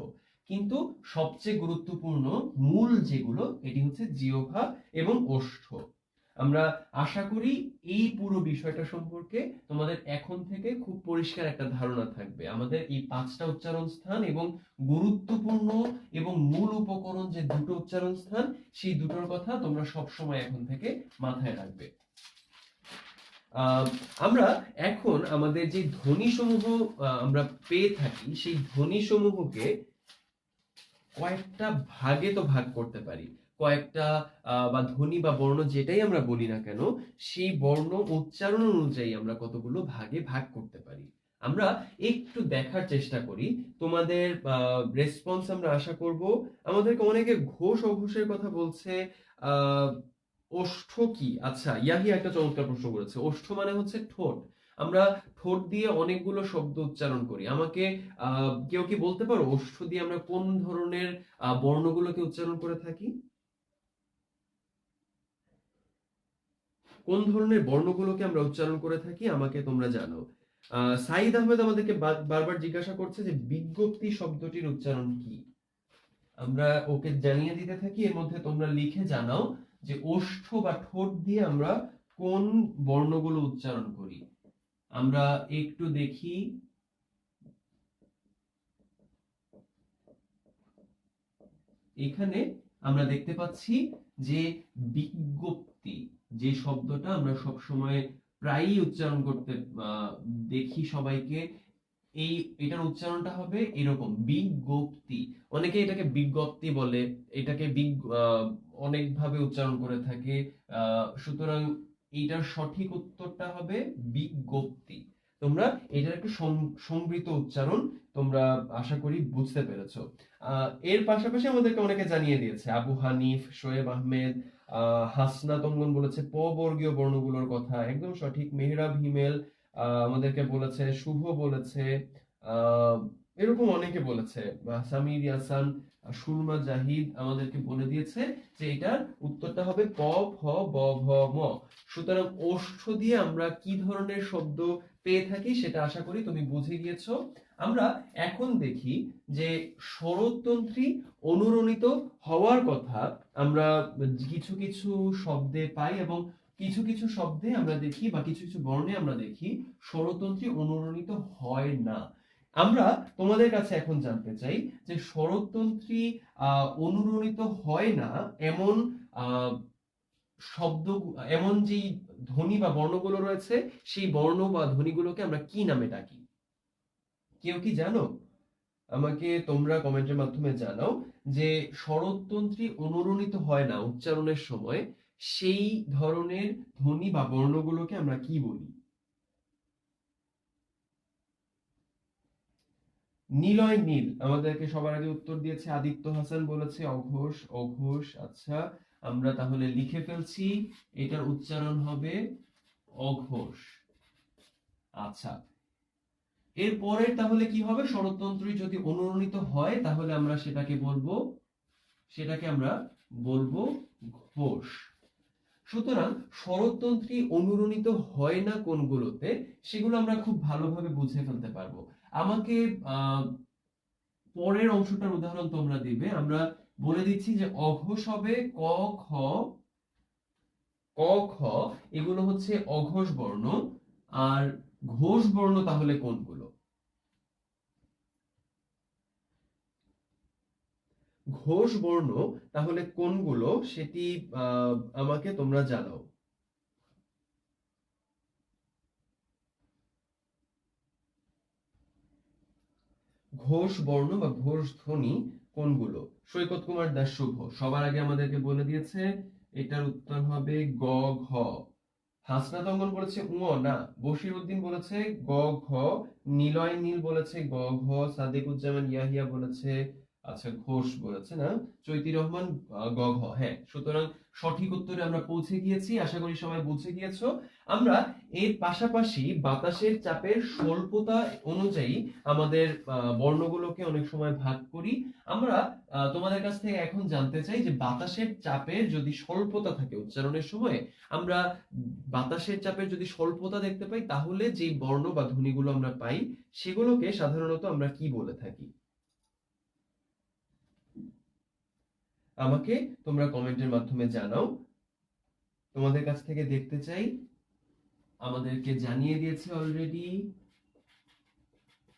[SPEAKER 1] কিন্তু সবচেয়ে গুরুত্বপূর্ণ মূল যেগুলো, এটি হচ্ছে জিহ্বা এবং ওষ্ঠ। আমরা আশা করি এই পুরো বিষয়টা সম্পর্কে তোমাদের এখন থেকে খুব পরিষ্কার একটা ধারণা থাকবে। আমাদের এই 5টা উচ্চারণ স্থান এবং গুরুত্বপূর্ণ এবং মূল উপকরণ যে দুটো উচ্চারণ স্থান, সেই দুটোর কথা তোমরা সব সময় এখন থেকে মাথায় রাখবে। আমরা এখন আমাদের যে ধ্বনি সমূহ আমরা পেয়ে থাকি, সেই ধ্বনি সমূহকে কয়েকটা ভাগে তো ভাগ করতে পারি। কয়েকটা বা ধ্বনি বা বর্ণ যেটাই আমরা বলি না কেন, সেই বর্ণ উচ্চারণ অনুযায়ী আমরা কতগুলো ভাগে ভাগ করতে পারি। আমরা একটু দেখার চেষ্টা করি, তোমাদের রেসপন্স আমরা আশা করব। আমাদেরকে অনেকে ঘোষ অঘোষের কথা বলছে। আহ ওষ্ঠ কি? আচ্ছা, ইয়াহি একটা চমৎকার প্রশ্ন করেছে। ওষ্ঠ মানে হচ্ছে ঠোঁট। আমরা ঠোঁট দিয়ে অনেকগুলো শব্দ উচ্চারণ করি। আমাকে কেউ কি বলতে পারো ওষ্ঠ দিয়ে আমরা কোন ধরনের বর্ণগুলোকে উচ্চারণ করে থাকি? কোন ধরনের বর্ণগুলোকে আমরা উচ্চারণ করে থাকি আমাকে তোমরা জানাও। সাইদ আহমেদ আমাদেরকে বারবার জিজ্ঞাসা করছে যে বিজ্ঞপ্তি শব্দটির উচ্চারণ কি? আমরা ওকে জানিয়ে দিতে থাকি, এর মধ্যে তোমরা লিখে জানাও যে ওষ্ঠ বা ঠোঁট দিয়ে আমরা কোন বর্ণগুলো উচ্চারণ করি। আমরা একটু দেখি। এখানে আমরা দেখতে পাচ্ছি যে বিজ্ঞপ্তি যে শব্দটা আমরা সব সময় প্রায়ই উচ্চারণ করতে দেখি সবাইকে, এটার উচ্চারণটা হবে এরকম বিজ্ঞপ্তি। অনেকে এটাকে বিজ্ঞপ্তি বলে, এটাকে অনেক ভাবে উচ্চারণ করে থাকে। সুতরাং এইটার সঠিক উত্তরটা হবে বিজ্ঞপ্তি। তোমরা এটার একটু সংবৃত উচ্চারণ তোমরা আশা করি বুঝতে পেরেছো। এর পাশাপাশি আমাদেরকে অনেকে জানিয়ে দিয়েছে, আবু হানিফ, শোয়েব আহমেদ, হাসনাত অঙ্গন বলেছে প বর্গীয় বর্ণগুলোর কথা, একদম সঠিক। মেহরাব হিমেল আমাদেরকে বলেছে, শুভ বলেছে, আহ এরকম অনেকে বলেছে। সামির ইয়াসান, সুরমা জাহিদ আমাদেরকে বলে দিয়েছে যে এটার উত্তরটা হবে প ফ ব ভ ম। সুতরাং ওষ্ঠ দিয়ে আমরা কি ধরনের শব্দ পেয়ে থাকি সেটা আশা করি তুমি বুঝে গিয়েছো। আমরা এখন দেখি যে স্বরতন্ত্রী অনুরণিত হওয়ার কথা আমরা কিছু কিছু শব্দে পাই, এবং কিছু কিছু শব্দে আমরা দেখি বা কিছু কিছু বর্ণে আমরা দেখি স্বরতন্ত্রী অনুরণিত হয় না। আমরা তোমাদের কাছে এখন জানতে চাই যে স্বরতন্ত্রী অনুরণিত হয় না এমন আহ শব্দ, এমন যেই ধ্বনি বা বর্ণগুলো রয়েছে সেই বর্ণ বা ধ্বনিগুলোকে আমরা কি নামে ডাকি? কেউ কি জানো? আমাকে তোমরা কমেন্টের মাধ্যমে জানাও যে স্বরতন্ত্রী অনুরণিত হয় না উচ্চারণের সময় সেই ধরনের ধ্বনি বা বর্ণগুলোকে আমরা কি বলি? নিলয় নীল আমাদেরকে সবার আগে উত্তর দিয়েছে। আদিত্য হাসান বলেছে অঘোষ। অঘোষ, আচ্ছা আমরা তাহলে লিখে ফেলছি, এটার উচ্চারণ হবে অঘোষ। আচ্ছা, এর পরের তাহলে কি হবে? স্বরতন্ত্রী যদি অনুরণিত হয় তাহলে আমরা সেটাকে আমরা বলবো ঘোষ। সুতরাং স্বরতন্ত্রী অনুরণিত হয় না কোনগুলোতে সেগুলো আমরা খুব ভালোভাবে বুঝে ফেলতে পারবো। আমাকে পরের অংশটার উদাহরণ তোমরা দিবে। আমরা বলে দিচ্ছি যে অঘোষ হবে ক, খ, ক, খ, এগুলো হচ্ছে অঘোষ বর্ণ। আর ঘোষ বর্ণ তাহলে কোনগুলো? ঘোষ বর্ণ তাহলে কোনগুলো সেটি আমাকে তোমরা জানাও। ঘোষ বর্ণ বা ঘোষ ধ্বনি কোনগুলো? সৈকত কুমার দাস শুভ সবার আগে আমাদেরকে বলে দিয়েছে, এটার উত্তর হবে গ, ঘ। হাসনাত অঙ্গন বলেছে উ, না। বশির উদ্দিন বলেছে গ, ঘ। নিলয় নীল বলেছে গ, ঘ। সাদিকুজ্জামান ইয়াহিয়া বলেছে, আচ্ছা ঘোষ বলেছে না। চৈতি রহমান গ, ঘ। হ্যাঁ, সুতরাং সঠিক উত্তরে আমরা পৌঁছে গিয়েছি, আশা করি সবাই বুঝে গিয়েছো। আমরা এর পাশাপাশি বাতাসের চাপের স্বল্পতা অনুযায়ী আমাদের বর্ণগুলোকে অনেক সময় ভাগ করি। আমরা তোমাদের কাছ থেকে এখন জানতে চাই যে বাতাসের চাপের যদি স্বল্পতা থাকে উচ্চারণের সময়, আমরা বাতাসের চাপের যদি স্বল্পতা দেখতে পাই তাহলে যে বর্ণ বা ধ্বনিগুলো আমরা পাই সেগুলোকে সাধারণত আমরা কি বলে থাকি? আমাকে তোমরা কমেন্টের মাধ্যমে জানাও। তোমাদের কাছ থেকে দেখতে চাই। আমাদেরকে জানিয়ে দিয়েছে অলরেডি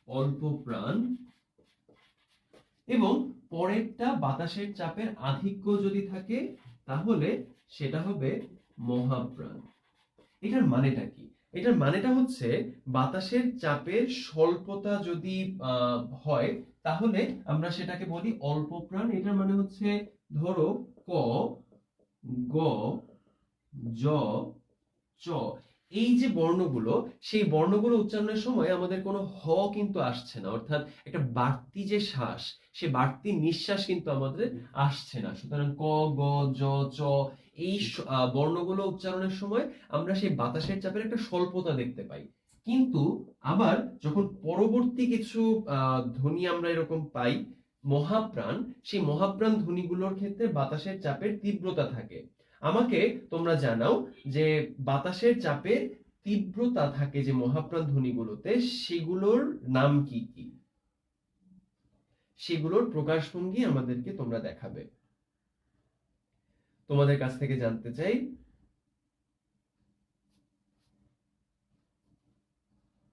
[SPEAKER 1] অল্প প্রাণ, এবং পরেরটা বাতাসের চাপের আধিক্য যদি থাকে তাহলে সেটা হবে মহাপ্রাণ। এটার মানেটা কি? এটার মানেটা হচ্ছে বাতাসের চাপের স্বল্পতা যদি হয় তাহলে আমরা সেটাকে বলি অল্প প্রাণ। এটার মানে হচ্ছে ধরো ক, গ, জ, চ, এই যে বর্ণগুলো, সেই বর্ণগুলো উচ্চারণের সময় আমাদের কোনো হ কিন্তু আসছে না, অর্থাৎ একটা বাড়তি যে শ্বাস সে বাড়তি নিঃশ্বাস কিন্তু আমাদের আসছে না। সুতরাং ক, গ, জ, চ এই বর্ণগুলো উচ্চারণের সময় আমরা সেই বাতাসের চাপের একটা স্বল্পতা দেখতে পাই। কিন্তু আবার যখন পরবর্তী কিছু ধ্বনি আমরা এরকম পাই মহাপ্রাণ, সেই মহাপ্রাণ ধ্বনিগুলোর ক্ষেত্রে বাতাসের চাপের তীব্রতা থাকে। আমাকে তোমরা জানাও যে বাতাসের চাপের তীব্রতা থাকে যে মহাপ্রাণ ধ্বনিগুলোতে, সেগুলোর নাম কি কি, সেগুলোর প্রকাশভঙ্গি আমাদেরকে তোমরা দেখাবে। তোমাদের কাছ থেকে জানতে চাই।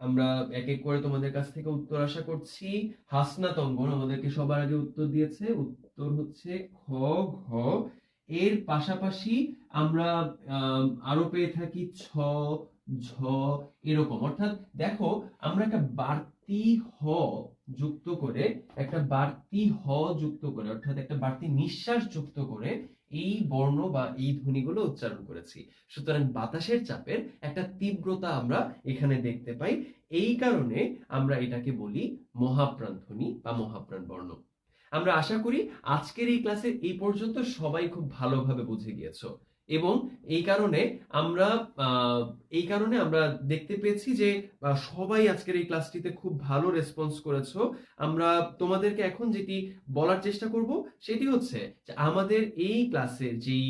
[SPEAKER 1] আমরা এক এক করে তোমাদের কাছ থেকে উত্তর আশা করছি। হাসনাত অঙ্গন আমাদেরকে সবার আগে উত্তর দিয়েছে। উত্তর হচ্ছে খ, ঘ। এর পাশাপাশি আমরা আরো পেয়ে থাকি ছ, ঝ এরকম। অর্থাৎ দেখো আমরা একটা বাড়তি হ যুক্ত করে, অর্থাৎ একটা বাড়তি নিঃশ্বাস যুক্ত করে এই বর্ণ বা এই ধ্বনিগুলো উচ্চারণ করেছি। সুতরাং বাতাসের চাপের একটা তীব্রতা আমরা এখানে দেখতে পাই। এই কারণে আমরা এটাকে বলি মহাপ্রাণ ধ্বনি বা মহাপ্রাণ বর্ণ। আমরা আশা করি আজকের এই ক্লাসে এই পর্যন্ত সবাই খুব ভালোভাবে বুঝে গিয়েছো, এবং এই কারণে আমরা দেখতে পেয়েছি যে সবাই আজকের এই ক্লাসটিতে খুব ভালো রেসপন্স করেছো। আমরা তোমাদেরকে এখন যেটি বলার চেষ্টা করব সেটি হচ্ছে যে আমাদের এই ক্লাসের যেই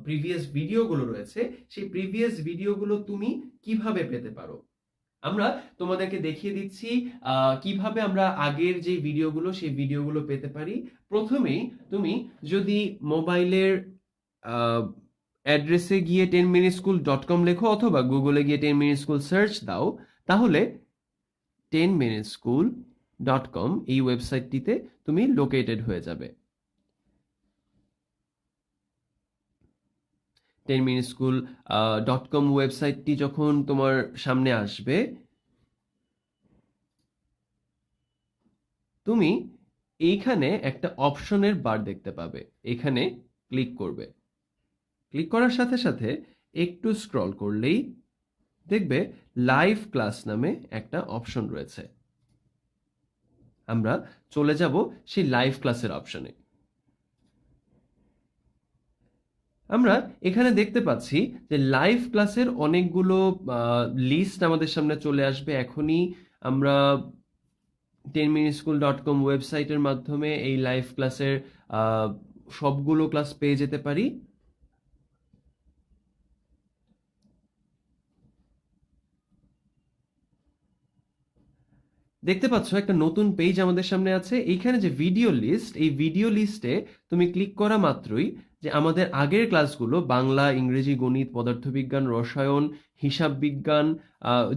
[SPEAKER 1] প্রিভিয়াস ভিডিওগুলো রয়েছে, সেই প্রিভিয়াস ভিডিওগুলো তুমি কিভাবে পেতে পারো। আমরা তোমাদেরকে দেখিয়ে দিচ্ছি কিভাবে আমরা আগের যে ভিডিওগুলো সেই ভিডিওগুলো পেতে পারি। প্রথমেই তুমি যদি মোবাইলের অ্যাড্রেসে গিয়ে 10minuteschool.com লেখো অথবা গুগলে গিয়ে 10minute school সার্চ দাও, তাহলে 10minuteschool.com এই ওয়েবসাইটটিতে তুমি লোকেটেড হয়ে যাবে। 10minuteschool.com ওয়েবসাইটটি যখন তোমার সামনে আসবে, তুমি এইখানে একটা অপশনের বার দেখতে পাবে। এখানে ক্লিক করবে। ক্লিক করার সাথে সাথে একটু স্ক্রল করলেই দেখবে লাইভ ক্লাস নামে একটা অপশন রয়েছে। আমরা চলে যাব সেই লাইভ ক্লাসের অপশনে। আমরা এখানে দেখতে পাচ্ছি যে লাইভ ক্লাসের অনেকগুলো লিস্ট আমাদের সামনে চলে আসবে। এখনই আমরা 10minuteschool.com ওয়েবসাইটের মাধ্যমে এই লাইভ ক্লাসের সবগুলো ক্লাস পেয়ে যেতে পারি। দেখতে পাচ্ছ একটা নতুন পেজ আমাদের সামনে আছে। এইখানে যে ভিডিও লিস্ট, এই ভিডিও লিস্টে তুমি ক্লিক করা মাত্রই যে আমাদের আগের ক্লাসগুলো বাংলা, ইংরেজি, গণিত, পদার্থবিজ্ঞান, রসায়ন, হিসাব বিজ্ঞান,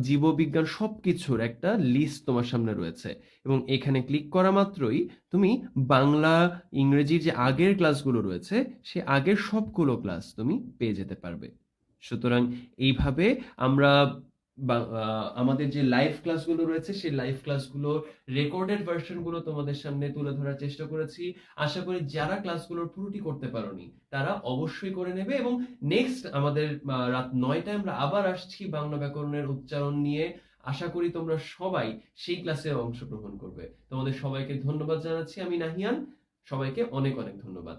[SPEAKER 1] জীববিজ্ঞান সবকিছুর একটা লিস্ট তোমার সামনে রয়েছে। এবং এখানে ক্লিক করা মাত্রই তুমি বাংলা, ইংরেজির যে আগের ক্লাসগুলো রয়েছে সে আগের সবগুলো ক্লাস তুমি পেয়ে যেতে পারবে। সুতরাং এইভাবে আমরা আমাদের যে লাইভ ক্লাসগুলো রয়েছে সেই লাইভ ক্লাসগুলো রেকর্ডেড ভার্সনগুলো তোমাদের সামনে তুলে ধরার চেষ্টা করেছি। আশা করি যারা ক্লাসগুলোর পুরোটি করতে পারোনি তারা অবশ্যই করে নেবে। এবং নেক্সট আমাদের রাত 9টায় আমরা আবার আসছি বাংলা ব্যাকরণের উচ্চারণ নিয়ে। আশা করি তোমরা সবাই সেই ক্লাসে অংশগ্রহণ করবে। তোমাদের সবাইকে ধন্যবাদ জানাচ্ছি। আমি নাহিয়ান, সবাইকে অনেক অনেক ধন্যবাদ।